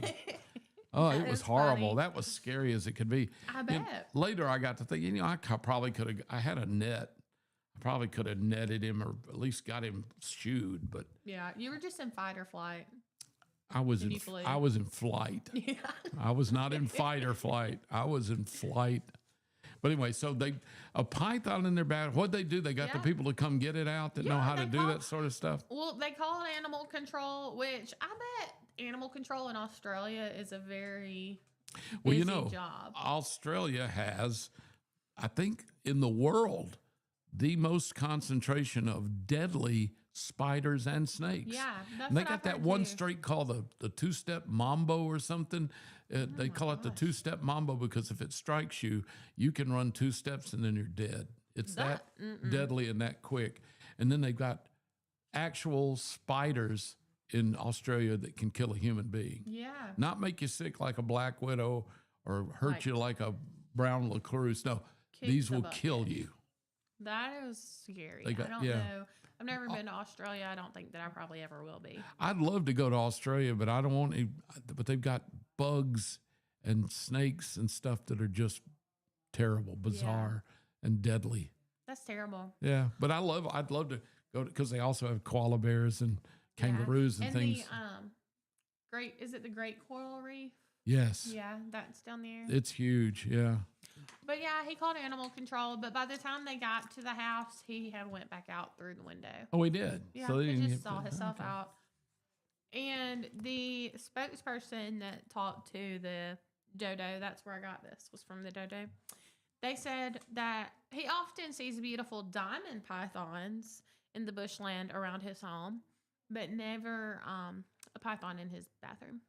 oh, it That was is horrible. funny. That was scary as it could be. I And bet. later, I got to think, I probably could have. I had a net. I probably could have netted him or at least got him shooed, but Yeah. You were just in fight or flight. I was Did in you flee? I was in flight. Yeah. I was not in fight or flight. I was in flight. But anyway, so a python in their bag. What'd they do? They got the Yeah. people to come get it out that know Yeah, how to they do call- that sort of stuff. Well, they call it animal control, which I bet animal control in Australia is a very Well, busy job. Australia has, I think, in the world, the most concentration of deadly spiders and snakes. Yeah, that's And they what got I've that heard one too. streak called the two-step mambo or something. They call it the two-step mambo because if it strikes you, you can run 2 steps and then you're dead. It's that deadly and that quick. And then they've got actual spiders in Australia that can kill a human being. Yeah. Not make you sick like a black widow or hurt Like- you like a brown lacrosse. No, Kick these the will bucket. kill you. That is scary. They got- I don't yeah. know. I've never been to Australia. I don't think that I probably ever will be. I'd love to go to Australia, but I don't want any. But they've got bugs and snakes and stuff that are just terrible, bizarre, and deadly. That's terrible. Yeah, but I'd love to go because they also have koala bears and Yeah. kangaroos and things. The is it the Great Coral Reef? Yes, Yeah, that's down there. it's huge. Yeah. But yeah, he called animal control. But by the time they got to the house, he had went back out through the window. Oh, he did. Yeah, they he didn't just get- saw himself okay. out. And the spokesperson that talked to the dodo, that's where I got this, was from the dodo. They said that he often sees beautiful diamond pythons in the bushland around his home, but never a python in his bathroom.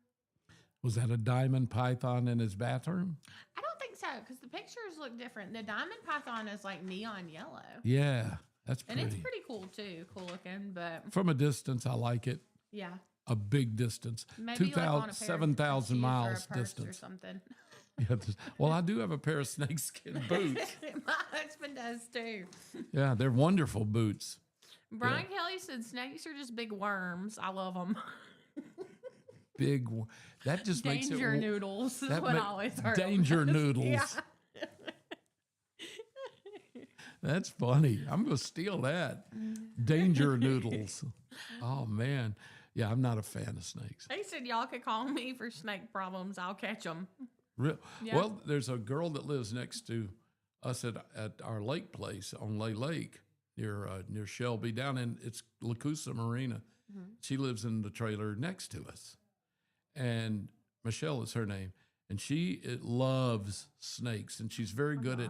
Was that a diamond python in his bathroom? I don't think so, because the pictures look different. The diamond python is like neon yellow. Yeah, that's pretty. And it's pretty cool too, cool looking, but From a distance, I like it. yeah. A big distance. Maybe like on a pair of 7,000 shoes or a miles purse distance. or something. Yeah, well, I do have a pair of snakeskin boots. My husband does too. Yeah, they're wonderful boots. Brian Kelly said snakes are just big worms. I love them. That just makes it Danger noodles is that what I always heard. danger noodles. Yeah. That's funny. I'm going to steal that. Danger noodles. Oh, man. Yeah, I'm not a fan of snakes. He said y'all could call me for snake problems. I'll catch them. Yeah. Well, there's a girl that lives next to us at our lake place on Lay Lake near Shelby down in it's Lacusa Marina. Mm-hmm. She lives in the trailer next to us. And Michelle is her name. And she loves snakes. And she's very good at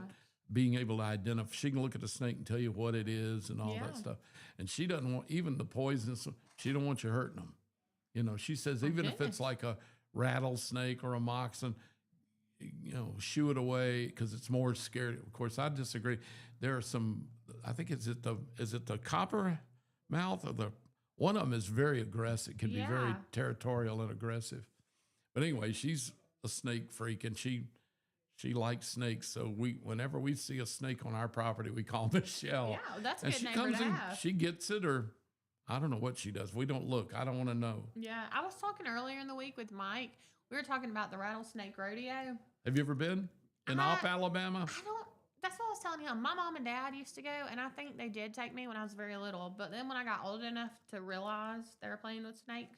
being able to identify. She can look at a snake and tell you what it is and all that stuff. And she doesn't want, even the poisonous, she don't want you hurting them. You know, she says, even if it's like a rattlesnake or a moccasin, you know, shoo it away because it's more scary. Of course, I disagree. There are some, I think is it the copper mouth or one of them is very aggressive, can be very territorial and aggressive. But anyway, she's a snake freak and she likes snakes. So whenever we see a snake on our property, we call Michelle. Yeah, that's a and good she name comes to in, have. she gets it, or I don't know what she does. We don't look. I don't want to know. Yeah, I was talking earlier in the week with Mike. We were talking about the rattlesnake rodeo. Have you ever been in Opp, Alabama? That's what I was telling him. My mom and dad used to go, and I think they did take me when I was very little. But then when I got old enough to realize they were playing with snakes,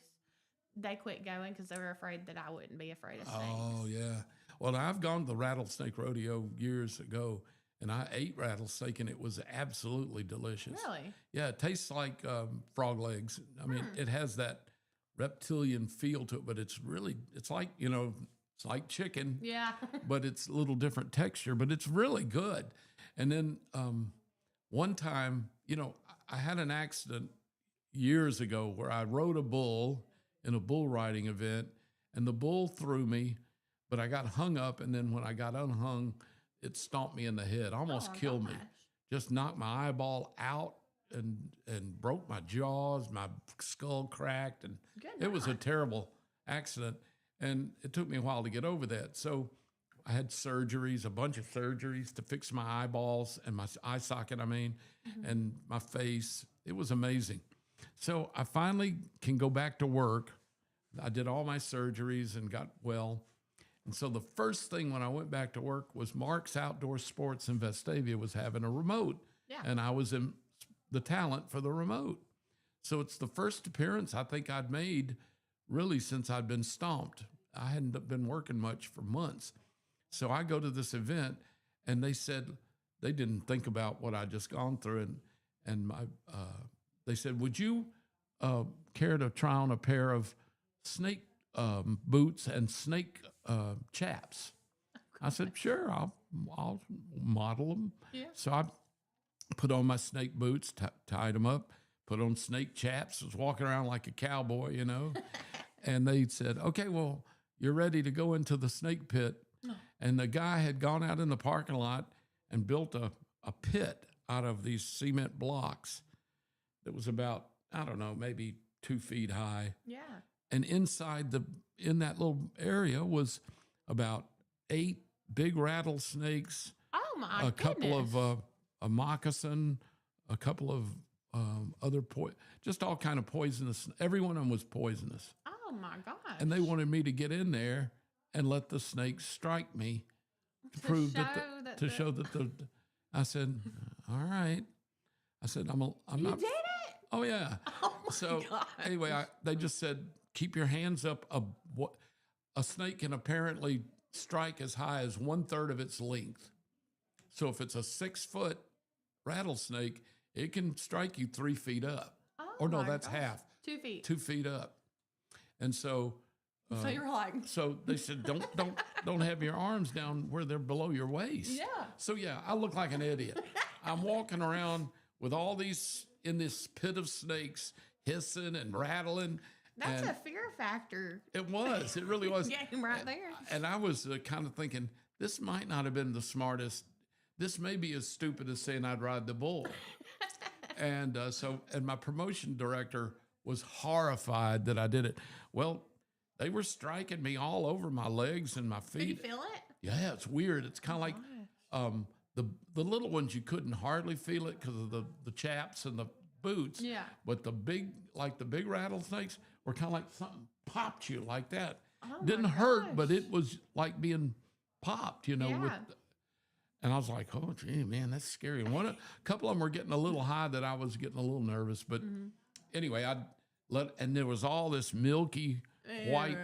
they quit going because they were afraid that I wouldn't be afraid of snakes. Oh, yeah. Well, I've gone to the rattlesnake rodeo years ago, and I ate rattlesnake, and it was absolutely delicious. Really? Yeah, it tastes like frog legs. I mean, it has that reptilian feel to it, but it's like, you know, it's like chicken. Yeah. But it's a little different texture, but it's really good. And then one time, you know, I had an accident years ago where I rode a bull in a bull riding event, and the bull threw me, but I got hung up, and then when I got unhung, it stomped me in the head, almost killed me. Just knocked my eyeball out and broke my jaws, my skull cracked, and it was a terrible accident. And it took me a while to get over that. So I had surgeries, a bunch of surgeries to fix my eyeballs and my eye socket, and my face. It was amazing. So I finally can go back to work. I did all my surgeries and got well. And so the first thing when I went back to work was Mark's Outdoor Sports in Vestavia was having a remote. Yeah. And I was in the talent for the remote. So it's the first appearance I think I'd made really since I'd been stomped. I hadn't been working much for months. So I go to this event, and they said they didn't think about what I'd just gone through. And they said, would you care to try on a pair of snake boots and snake chaps? I said, sure, I'll model them. Yeah. So I put on my snake boots, tied them up, put on snake chaps, was walking around like a cowboy, you know. And they said, okay, well, you're ready to go into the snake pit. Oh. And the guy had gone out in the parking lot and built a pit out of these cement blocks that was about, I don't know, maybe 2 feet high. Yeah. And inside in that little area was about 8 big rattlesnakes. Oh, my goodness. A couple of a moccasin, a couple of other just all kind of poisonous. Every one of them was poisonous. Oh my gosh! And they wanted me to get in there and let the snakes strike me to prove show that the. I said, all right. I said, I'm not. You did it? Oh yeah. Oh my so gosh. Anyway, they just said keep your hands up. A snake can apparently strike as high as 1/3 of its length. So if it's a 6-foot rattlesnake, it can strike you 3 feet up. Oh, or no, that's half. 2 feet. 2 feet up. And so so you're like so they said don't have your arms down where they're below your waist. Yeah. So yeah, I look like an idiot. I'm walking around with all these in this pit of snakes hissing and rattling, That's And a fear factor. it was. It really was. Game right there. And I was kind of thinking, this might not have been the smartest. This may be as stupid as saying I'd ride the bull. And and my promotion director was horrified that I did it. Well, they were striking me all over my legs and my feet. Did you feel it? Yeah, it's weird. It's kind of like the little ones, you couldn't hardly feel it because of the chaps and the boots. Yeah. But the big rattlesnakes were kind of like something popped you like that. Oh Didn't my hurt, but gosh. it was like being popped, you know. Yeah. And I was like, oh, gee, man, that's scary. And a couple of them were getting a little high that I was getting a little nervous. But anyway, and there was all this milky white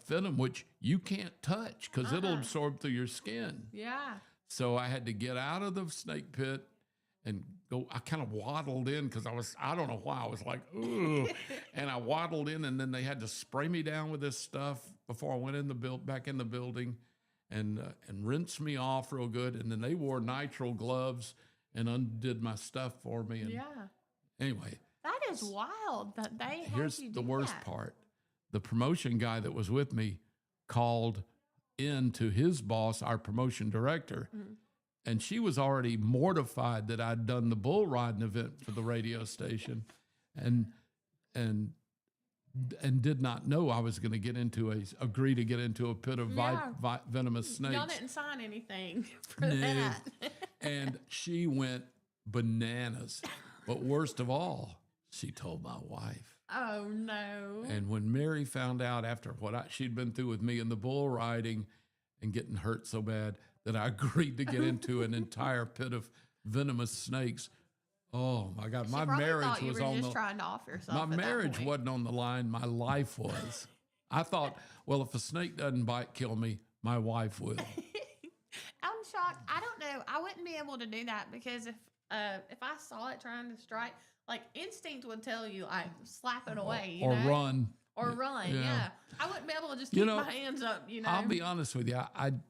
venom, which you can't touch because it'll absorb through your skin. Yeah. So I had to get out of the snake pit and go. I kind of waddled in because I don't know why, I was like, ooh. And I waddled in, and then they had to spray me down with this stuff before I went back in the building and rinse me off real good. And then they wore nitrile gloves and undid my stuff for me. And anyway. That is wild that they had Here's you the do worst that. part. The promotion guy that was with me called in to his boss, our promotion director, and she was already mortified that I'd done the bull riding event for the radio station and did not know I was going to agree to get into a pit of venomous snakes. Y'all didn't sign anything for No. that. And she went bananas. But worst of all, she told my wife. Oh, no. And when Mary found out after what she'd been through with me in the bull riding and getting hurt so bad that I agreed to get into an entire pit of venomous snakes, oh my God, my marriage was on the trying to off yourself. my at that marriage point. wasn't on the line. My life was. I thought, well, if a snake doesn't kill me, my wife will. I'm shocked. I don't know. I wouldn't be able to do that because if I saw it trying to strike, like instinct would tell you, like slap it away, you or know? run. Or run. Yeah. Yeah. I wouldn't be able to just keep my hands up. You know. I'll be honest with you.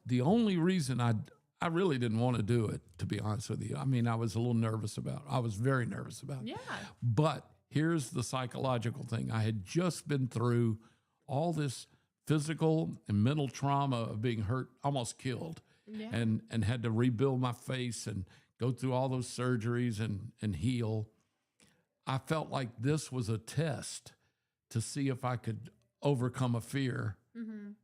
The only reason I really didn't want to do it, to be honest with you. I mean, I was a little nervous about it. I was very nervous about it. Yeah. But here's the psychological thing. I had just been through all this physical and mental trauma of being hurt, almost killed, and had to rebuild my face and go through all those surgeries and heal. I felt like this was a test to see if I could overcome a fear.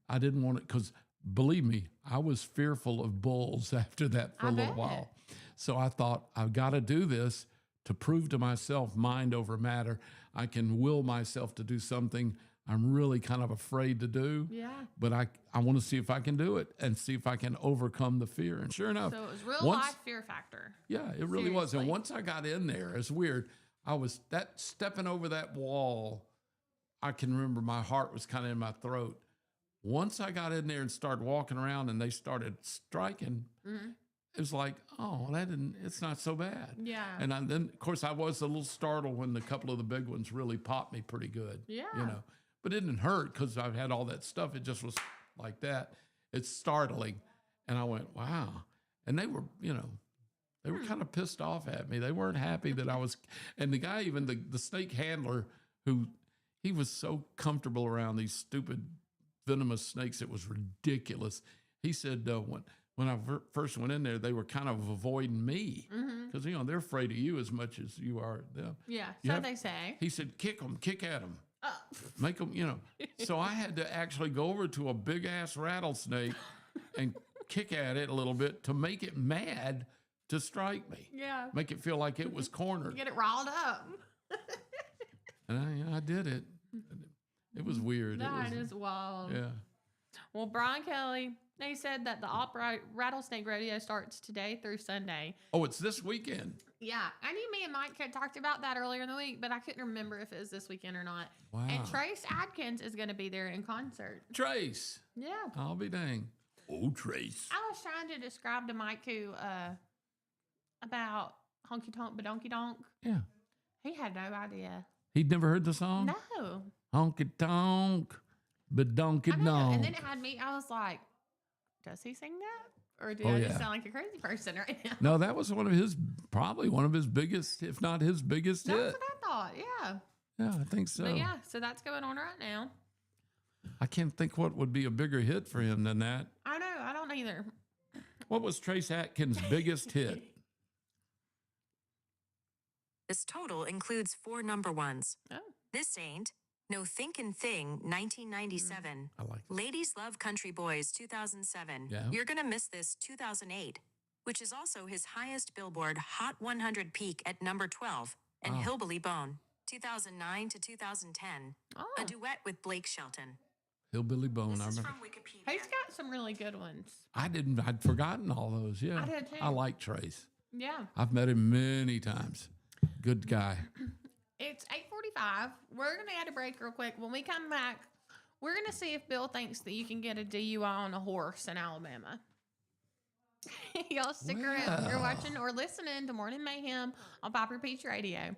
I didn't want it because, believe me, I was fearful of bulls after that for a little while. So I thought, I've got to do this to prove to myself, mind over matter. I can will myself to do something I'm really kind of afraid to do. Yeah. But I want to see if I can do it and see if I can overcome the fear. And sure enough. So it was real life fear factor. Yeah, it really was. And Seriously. once I got in there, it's weird. I was stepping over that wall. I can remember my heart was kind of in my throat. Once I got in there and started walking around and they started striking, it was like, oh, it's not so bad. Yeah. And then, of course, I was a little startled when a couple of the big ones really popped me pretty good. Yeah. You know, but it didn't hurt because I've had all that stuff. It just was like that. It's startling. And I went, wow. And they were, they were kind of pissed off at me. They weren't happy that I was, and the guy, even the snake handler, he was so comfortable around these stupid venomous snakes, it was ridiculous. He said when I first went in there, they were kind of avoiding me because they're afraid of you as much as you are them. Yeah, they say. He said, kick them, kick at them, make them, So I had to actually go over to a big ass rattlesnake and kick at it a little bit to make it mad to strike me. Yeah. Make it feel like it was cornered. Get it riled up. And I did it. It was weird. That is wild. Yeah. Well, Brian Kelly, they said that the Opera Rattlesnake Rodeo starts today through Sunday. Oh, it's this weekend. Yeah. I knew me and Mike had talked about that earlier in the week, but I couldn't remember if it was this weekend or not. Wow. And Trace Adkins is going to be there in concert. Trace. Yeah. I'll be dang. Oh, Trace. I was trying to describe to Mike about Honky Tonk Badonky Donk. Yeah. He had no idea. He'd never heard the song? No. Honky tonk, badonky I know. donk. And then it had me, I was like, does he sing that? Or do Oh, I yeah. just sound like a crazy person right now? No, that was probably one of his biggest, if not his biggest That's hit. what I thought. Yeah. Yeah, I think so. But yeah, so that's going on right now. I can't think what would be a bigger hit for him than that. I know, I don't either. What was Trace Atkins' biggest hit? This total includes 4 number ones. Oh. This Ain't, No Thinkin' Thing, 1997. I like that. Ladies Love Country Boys, 2007. Yeah. You're Gonna Miss This, 2008, which is also his highest Billboard Hot 100 peak at number 12, and Hillbilly Bone, 2009 to 2010. A duet with Blake Shelton. Hillbilly Bone. This I is remember. from Wikipedia. He's got some really good ones. I'd forgotten all those. Yeah. I did too. I like Trace. Yeah. I've met him many times. Good guy. It's 8:45. We're going to add a break real quick. When we come back, we're going to see if Bill thinks that you can get a DUI on a horse in Alabama. Y'all stick around. You're watching or listening to Morning Mayhem on Popper Peach Radio.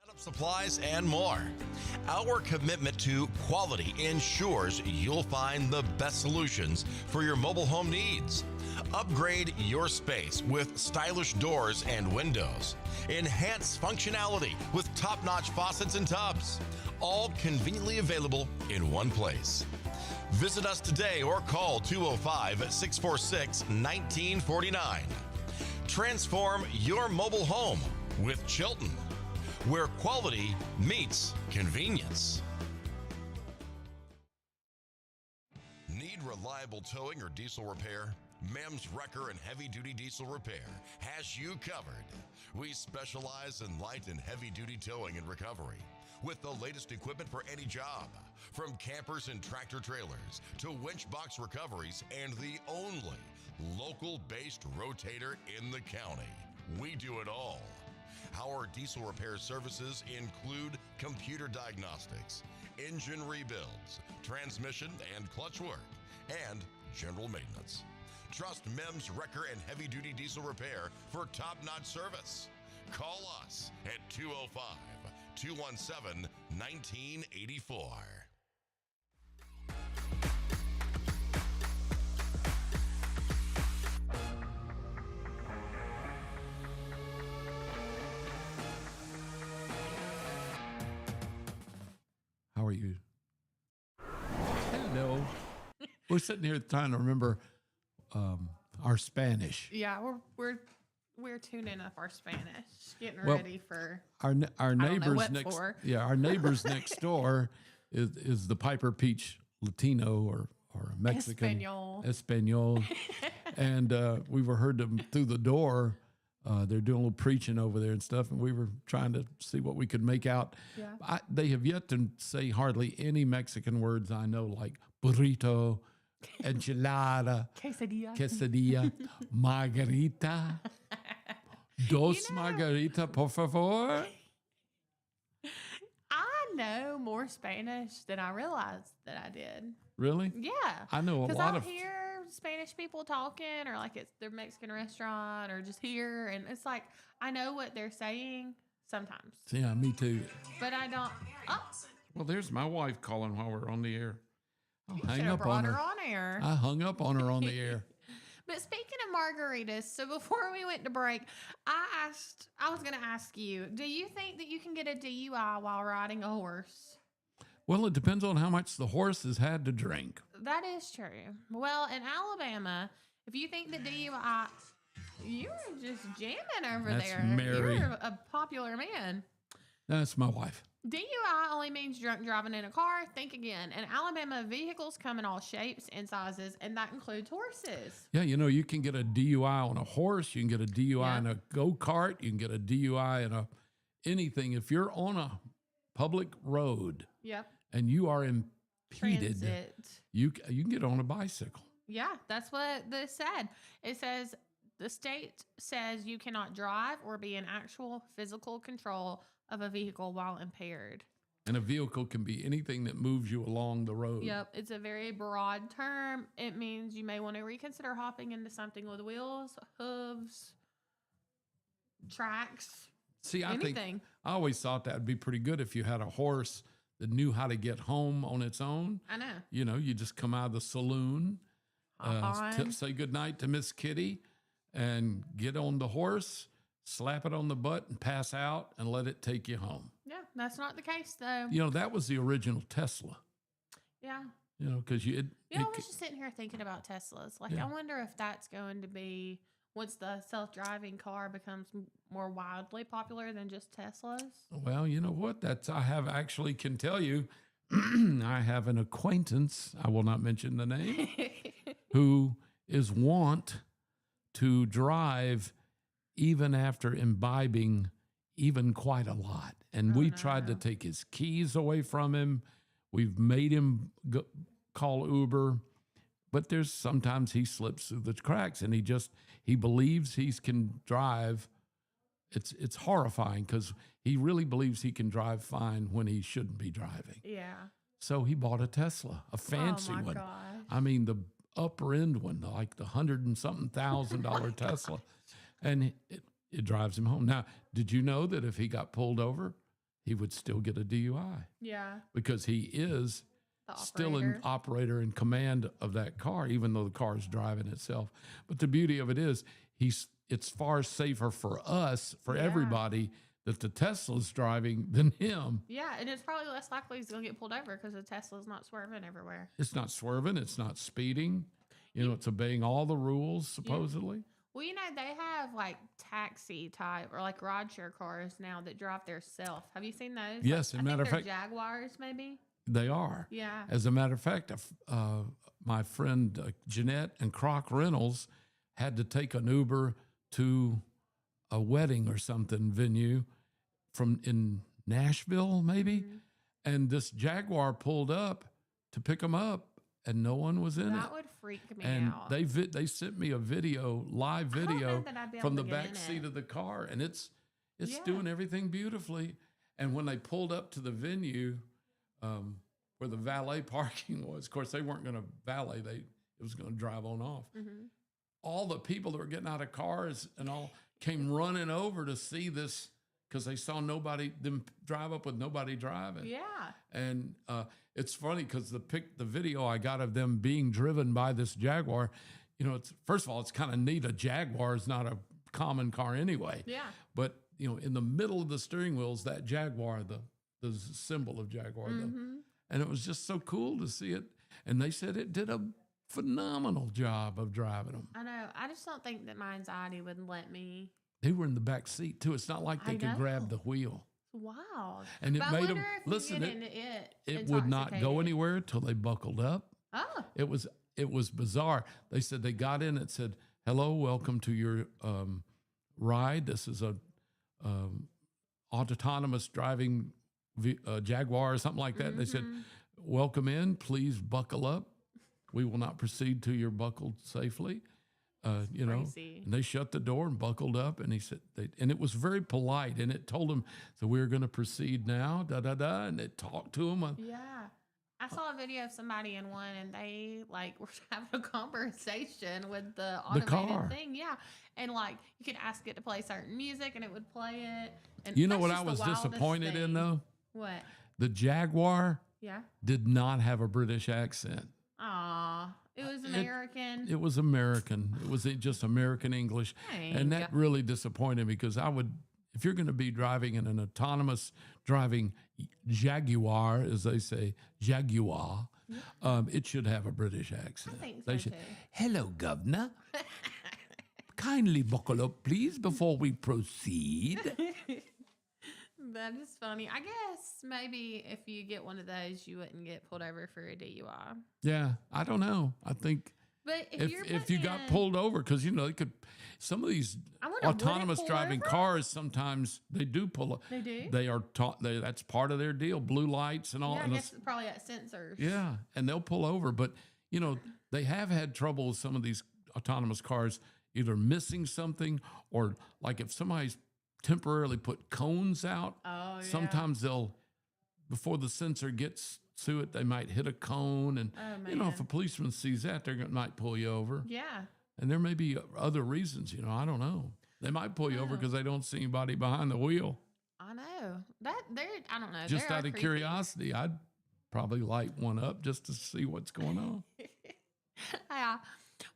Setup supplies and more. Our commitment to quality ensures you'll find the best solutions for your mobile home needs. Upgrade your space with stylish doors and windows. Enhance functionality with top-notch faucets and tubs. All conveniently available in one place. Visit us today or call 205-646-1949. Transform your mobile home with Chilton, where quality meets convenience. Need reliable towing or diesel repair? Mem's Wrecker and Heavy Duty Diesel Repair has you covered. We specialize in light and heavy duty towing and recovery with the latest equipment for any job, from campers and tractor trailers to winch box recoveries, and the only local-based rotator in the county. We do it all. Our diesel repair services include computer diagnostics, engine rebuilds, transmission and clutch work, and general maintenance. Trust Mem's Wrecker and Heavy Duty Diesel Repair for top-notch service. Call us at 205-217-1984. How are you? Hello. We're sitting here trying to remember our Spanish. Yeah, we're tuning up our Spanish, getting Well, ready for Our I don't know neighbors what next. for. Yeah, our neighbors next door is the Piper Peach Latino or Mexican Espanol, and we were heard them through the door. They're doing a little preaching over there and stuff, and we were trying to see what we could make out. Yeah. They have yet to say hardly any Mexican words I know, like burrito enchilada, Quesadilla. margarita, dos margarita, por favor. I know more Spanish than I realized that I did. Really? Yeah. I know a lot I'll of. hear Spanish people talking, or like it's their Mexican restaurant, or just here, and it's like I know what they're saying sometimes. Yeah, me too. But I don't. Oh, Well, there's my wife calling while we're on the air. I'll hang should have up on brought her. her on air. I hung up on her on the air. But speaking of margaritas, so before we went to break, I was going to ask you, do you think that you can get a DUI while riding a horse? Well, it depends on how much the horse has had to drink. That is true. Well, in Alabama, if you think that DUI, you're just jamming over That's there. Mary. You're a popular man. That's my wife. DUI only means drunk driving in a car. Think again. In Alabama, vehicles come in all shapes and sizes, and that includes horses. Yeah, you know, you can get a DUI on a horse. You can get a DUI in a go-kart. You can get a DUI in a anything. If you're on a public road Yep. and you are impeded, Transit. you can get on a bicycle. Yeah, that's what this said. It says the state says you cannot drive or be in actual physical control of a vehicle while impaired. And a vehicle can be anything that moves you along the road. Yep, it's a very broad term. It means you may want to reconsider hopping into something with wheels, hooves, tracks. See, I anything. think I always thought that would be pretty good if you had a horse that knew how to get home on its own. I know. You know, you just come out of the saloon, say goodnight to Miss Kitty, and get on the horse, slap it on the butt, and pass out, and let it take you home. Yeah, that's not the case though. You know, that was the original Tesla. Yeah. You know, because I was just sitting here thinking about Teslas. Like, I wonder if that's going to be once the self-driving car becomes more wildly popular than just Teslas. Well, you know what? Can tell you, I have an acquaintance, I will not mention the name, who is wont to drive even after imbibing even quite a lot. And we tried to take his keys away from him. We've made him call Uber, but there's sometimes he slips through the cracks, and he believes he can drive. It's horrifying because he really believes he can drive fine when he shouldn't be driving. Yeah. So he bought a Tesla, a fancy one. Gosh. I mean, the upper end one, like the $100,000 Tesla, and it drives him home. Now, did you know that if he got pulled over, he would still get a DUI? Yeah. Because he is still an operator in command of that car, even though the car is driving itself. But the beauty of it is it's far safer for us, for everybody, that the Tesla's driving than him. Yeah, and it's probably less likely he's going to get pulled over because the Tesla's not swerving everywhere. It's not swerving. It's not speeding. You know, it's obeying all the rules, supposedly. Well, you know, they have like taxi type or like rideshare cars now that drive themselves. Have you seen those? Yes, like, as a matter of fact, Jaguars maybe. They are. Yeah. As a matter of fact, my friend Jeanette and Croc Reynolds had to take an Uber to a wedding or something venue in Nashville, maybe, and this Jaguar pulled up to pick them up, and no one was in it. That would freak me out. They sent me a live video from the back seat of the car, and it's doing everything beautifully. And when they pulled up to the venue, where the valet parking was, of course they weren't going to valet; it was going to drive on off. Mm-hmm. All the people that were getting out of cars and all came running over to see this because they saw them drive up with nobody driving. Yeah. And it's funny because the video I got of them being driven by this Jaguar, you know, first of all, it's kind of neat. A Jaguar is not a common car anyway. Yeah. But, you know, in the middle of the steering wheel is that Jaguar, the symbol of Jaguar. And it was just so cool to see it. And they said it did a phenomenal job of driving them. I know. I just don't think that my anxiety would let me. They were in the back seat too. It's not like they could grab the wheel. Wow. And it made them listen. It would not go anywhere till they buckled up. Oh. It was bizarre. They said they got in. It said, "Hello, welcome to your ride. This is a autonomous driving Jaguar or something like that." Mm-hmm. They said, "Welcome in. Please buckle up. We will not proceed till you're buckled safely. You know, crazy. and they shut the door and buckled up, and he said, and it was very polite, and it told him, so we're going to proceed now, and it talked to him. Yeah. I saw a video of somebody in one, and they like were having a conversation with the automated car thing. Yeah. And like you could ask it to play certain music, and it would play it. And you know what that's I just was the wildest disappointed in, thing. though? What? The Jaguar Yeah. did not have a British accent. Aw. It was American. It was American. It was just American English. And that really disappointed me because I would, if you're going to be driving in an autonomous driving Jaguar, as they say, Jaguar, it should have a British accent. I think They so should, too. hello, governor. Kindly buckle up, please, before we proceed. That is funny. I guess maybe if you get one of those, you wouldn't get pulled over for a DUI. Yeah, I don't know. I think But if you got pulled over, because you know they could, some of these wonder, would it autonomous pull driving over? cars sometimes they do pull up. They do? They are taught. That's part of their deal. Blue lights and all. Yeah, I and guess it's probably at sensors. yeah, and they'll pull over. But you know they have had trouble with some of these autonomous cars either missing something or like if somebody's temporarily put cones out. Oh, yeah. Sometimes they'll, before the sensor gets to it, they might hit a cone. And, you know, if a policeman sees that, they might pull you over. Yeah. And there may be other reasons, you know, I don't know. They might pull you over because they don't see anybody behind the wheel. I know. I don't know. Just they are out of creepy. curiosity, I'd probably light one up just to see what's going on. Yeah.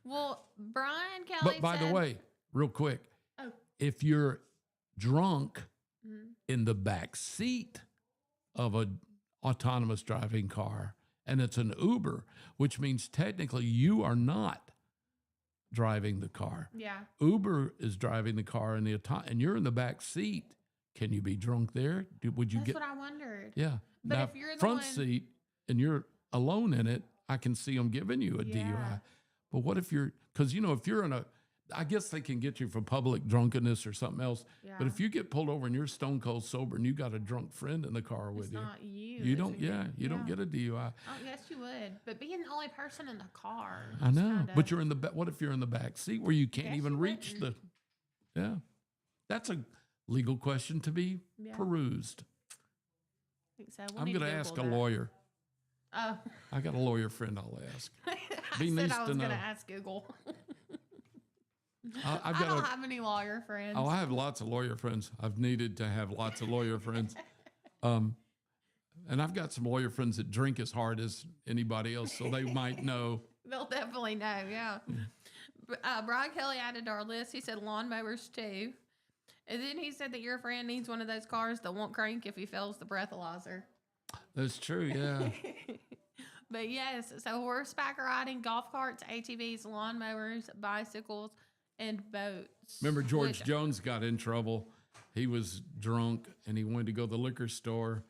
Well, Brian Kelly But by the said- way, real quick, Oh. if you're drunk Mhm. in the back seat of an autonomous driving car and it's an Uber, which means technically you are not driving the car. Yeah. Uber is driving the car and and you're in the back seat. Can you be drunk there? Would you That's get? what I wondered. Yeah. But now, if you're the front one- seat and you're alone in it, I can see them giving you a Yeah. DUI. But what if you're? Because you know, if you're in a, I guess they can get you for public drunkenness or something else. Yeah. But if you get pulled over and you're stone cold sober and you got a drunk friend in the car with It's you, not you. you that don't. should Yeah, get- you don't get a DUI. Oh, yes, you would. But being the only person in the car. I is know, kinda- but you're in the. What if you're in the back seat where you can't Guess even you reach the? wouldn't. Yeah, that's a legal question to be Yeah. perused. I think so. We'll I'm need going to Google ask a that. lawyer. Oh. I got a lawyer friend I'll ask. I Be said nice I was to know. going to ask Google. I've I got don't have any lawyer friends. Oh, I have lots of lawyer friends. I've needed to have lots of lawyer friends. And I've got some lawyer friends that drink as hard as anybody else, so they might know. They'll definitely know, yeah. Brian Kelly added to our list. He said lawnmowers too. And then he said that your friend needs one of those cars that won't crank if he fails the breathalyzer. That's true, yeah. But yes, so horseback riding, golf carts, ATVs, lawnmowers, bicycles, and boats. Remember George Which- Jones got in trouble. He was drunk and he wanted to go to the liquor store,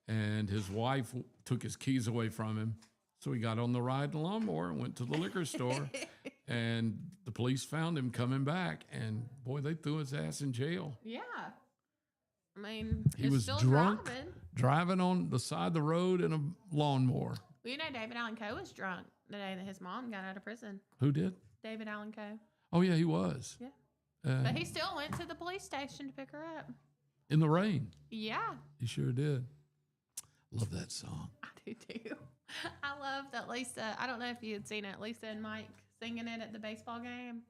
and his wife took his keys away from him. So he got on the ride in the lawnmower and went to the liquor store, and the police found him coming back, and boy, they threw his ass in jail. Yeah. I mean, He it's was still drunk, driving. on the side of the road in a lawnmower. Well, you know, David Allen Coe was drunk the day that his mom got out of prison. Who did? David Allen Coe. Oh, yeah, he was. Yeah. Uh, But he still went to the police station to pick her up. in the rain. Yeah, He sure did. Love that song. I do too. I love that Lisa, I don't know if you had seen it, Lisa and Mike singing it at the baseball game.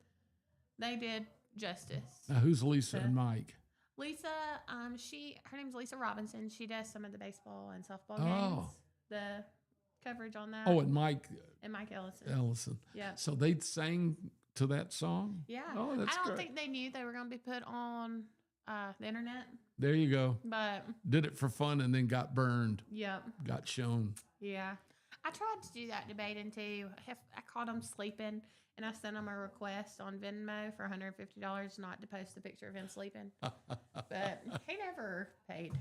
They did justice. Now, who's Lisa and Mike? Lisa, her name's Lisa Robinson. She does some of the baseball and softball Oh. games. The coverage on that. Oh, and Mike And Mike Ellison. Ellison. Yeah. So they sang to that song? Yeah. Oh, that's I don't great. think they knew they were going to be put on the internet. There you go. But, Did it for fun and then got burned, yep. got shown. Yeah. I tried to do that debating too. I caught him sleeping, and I sent him a request on Venmo for $150 not to post a picture of him sleeping. But he never paid.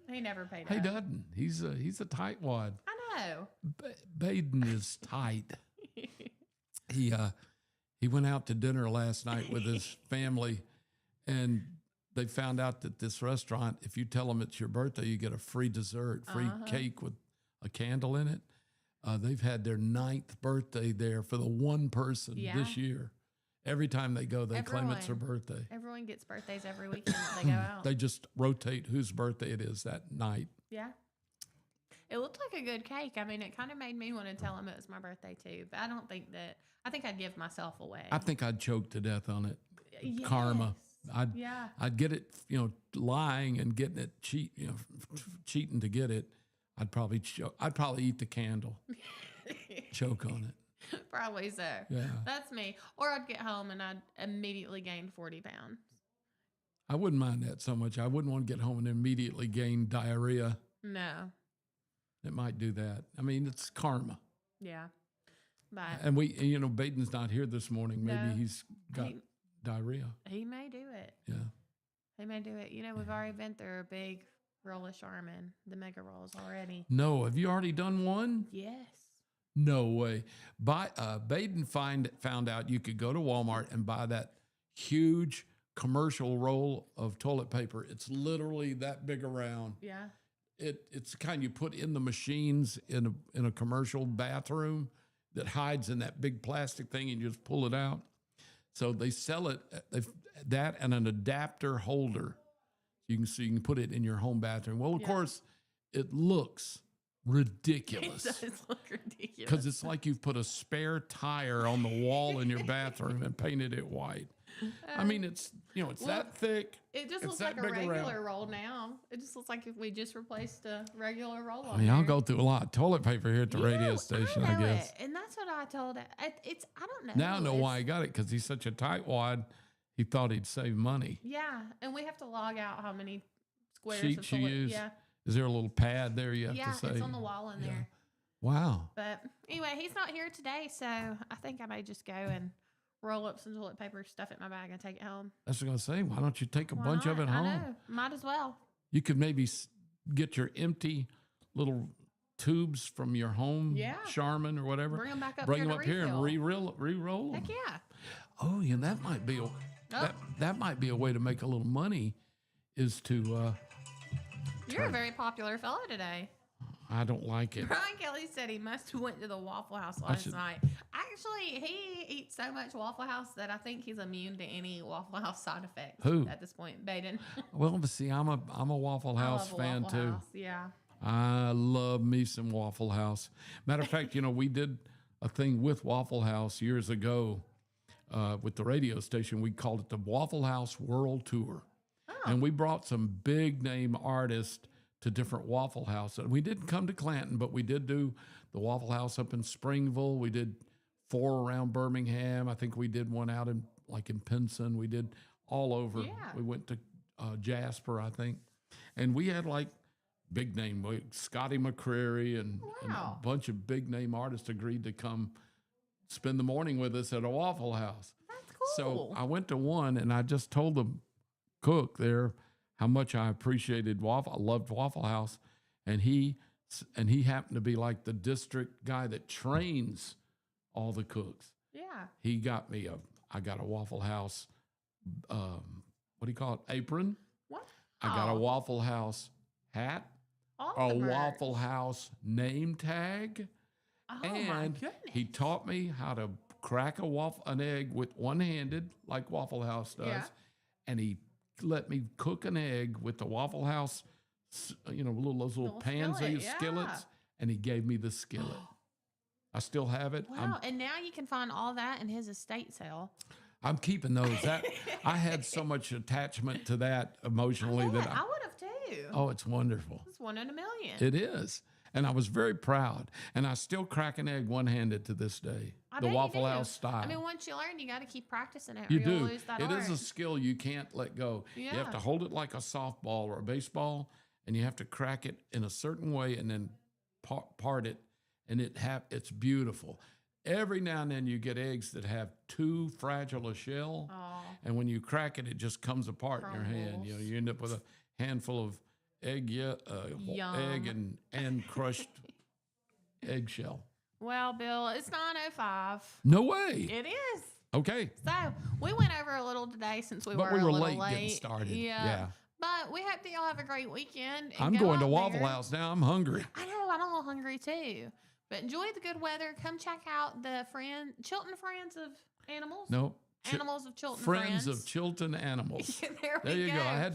He never paid He up. doesn't. He's a tightwad. I know. Baden is tight. He went out to dinner last night with his family, and they found out that this restaurant, if you tell them it's your birthday, you get a free dessert, free cake with a candle in it. They've had their 9th birthday there for the one person this year. Every time they go, they claim it's their birthday. Everyone gets birthdays every weekend that they go out. They just rotate whose birthday it is that night. Yeah. It looked like a good cake. I mean, it kind of made me want to tell him it was my birthday too. But I think I'd give myself away. I think I'd choke to death on it. Yes. Karma. I'd get it, lying and getting it cheating to get it. I'd probably eat the candle. Choke on it. Probably so. Yeah. That's me. Or I'd get home and I'd immediately gain 40 pounds. I wouldn't mind that so much. I wouldn't want to get home and immediately gain diarrhea. No. It might do that. I mean, it's karma. Yeah. But And Baden's not here this morning. Maybe he's got diarrhea. He may do it. Yeah. He may do it. We've already been through a big roll of Charmin, the mega rolls already. No, have you already done one? Yes. No way. Baden found out you could go to Walmart and buy that huge commercial roll of toilet paper. It's literally that big around. Yeah. It's the kind you put in the machines in a commercial bathroom that hides in that big plastic thing and you just pull it out. So they sell it, that and an adapter holder. You can put it in your home bathroom. Well, of course, it looks ridiculous. It does look ridiculous. Because it's like you've put a spare tire on the wall in your bathroom and painted it white. I mean, it's that thick. It just it's looks like a big regular around. roll now. It just looks like if we just replaced a regular roll on I mean, I'll there. go through a lot of toilet paper here at the radio station, I know guess. it. And that's what I told it. I don't know. Now I know why he got it, because he's such a tightwad. He thought he'd save money. Yeah, and we have to log out how many squares Sheets of toilet. you use. Yeah, Is there a little pad there you have to say? Yeah, it's on the wall in there. Wow. But anyway, he's not here today, so I think I may just go and roll up some toilet paper, stuff it in my bag, and take it home. That's what I was going to say. Why don't you take a Why bunch of not? it home? I know. Might as well. You could maybe get your empty little tubes from your home, Charmin or whatever. Bring 'em back up Bring here them to up here and refill. re-roll them. Heck yeah. Oh, yeah, that might be that might be a way to make a little money. Is to You're a very popular fella today. I don't like it. Brian Kelly said he must have went to the Waffle House last night. Actually, he eats so much Waffle House that I think he's immune to any Waffle House side effects. Who? At this point, Baden. Well, but see, I'm a Waffle House fan Waffle too. House, yeah. I love me some Waffle House. Matter of fact, we did a thing with Waffle House years ago with the radio station. We called it the Waffle House World Tour. Oh. And we brought some big name artists to different Waffle Houses. We didn't come to Clanton, but we did do the Waffle House up in Springville. We did 4 around Birmingham. I think we did one out in Pinson. We did all over. Yeah. We went to Jasper, I think. And we had big name, Scotty McCreery and a bunch of big name artists agreed to come spend the morning with us at a Waffle House. That's cool. So I went to one and I just told the cook there how much I appreciated I loved Waffle House. And he happened to be like the district guy that trains all the cooks. Yeah. He got me I got a Waffle House, what do you call it? Apron. What? I got a Waffle House hat. A Waffle House name tag. Oh, and my goodness. he taught me how to crack an egg with one-handed, like Waffle House does. Yeah. And he let me cook an egg with the Waffle House, those little pans, skillets, and he gave me the skillet. I still have it. Wow, and now you can find all that in his estate sale. I'm keeping those. I had so much attachment to that emotionally I that would have too. Oh, it's wonderful. It's 1 in a million. It is. And I was very proud. And I still crack an egg one-handed to this day. I The bet you Waffle do. House style. I mean, once you learn, you got to keep practicing it. Or You you'll do. Lose that It art. is a skill you can't let go. Yeah. You have to hold it like a softball or a baseball, and you have to crack it in a certain way and then part it, and it's beautiful. Every now and then you get eggs that have too fragile a shell, and when you crack it, it just comes apart in your hand. You end up with a handful of egg and crushed eggshell. Well, Bill, it's 9:05. No way. It is. Okay. So we went over a little today since we were a little late getting started. Yeah. But we hope that y'all have a great weekend. And I'm go going to out Waffle there. House now. I'm hungry. I know. I'm a little hungry too. But enjoy the good weather. Come check out the Chilton Friends of Animals. Nope. Animals of Chilton Friends of Chilton Animals. there you go. I had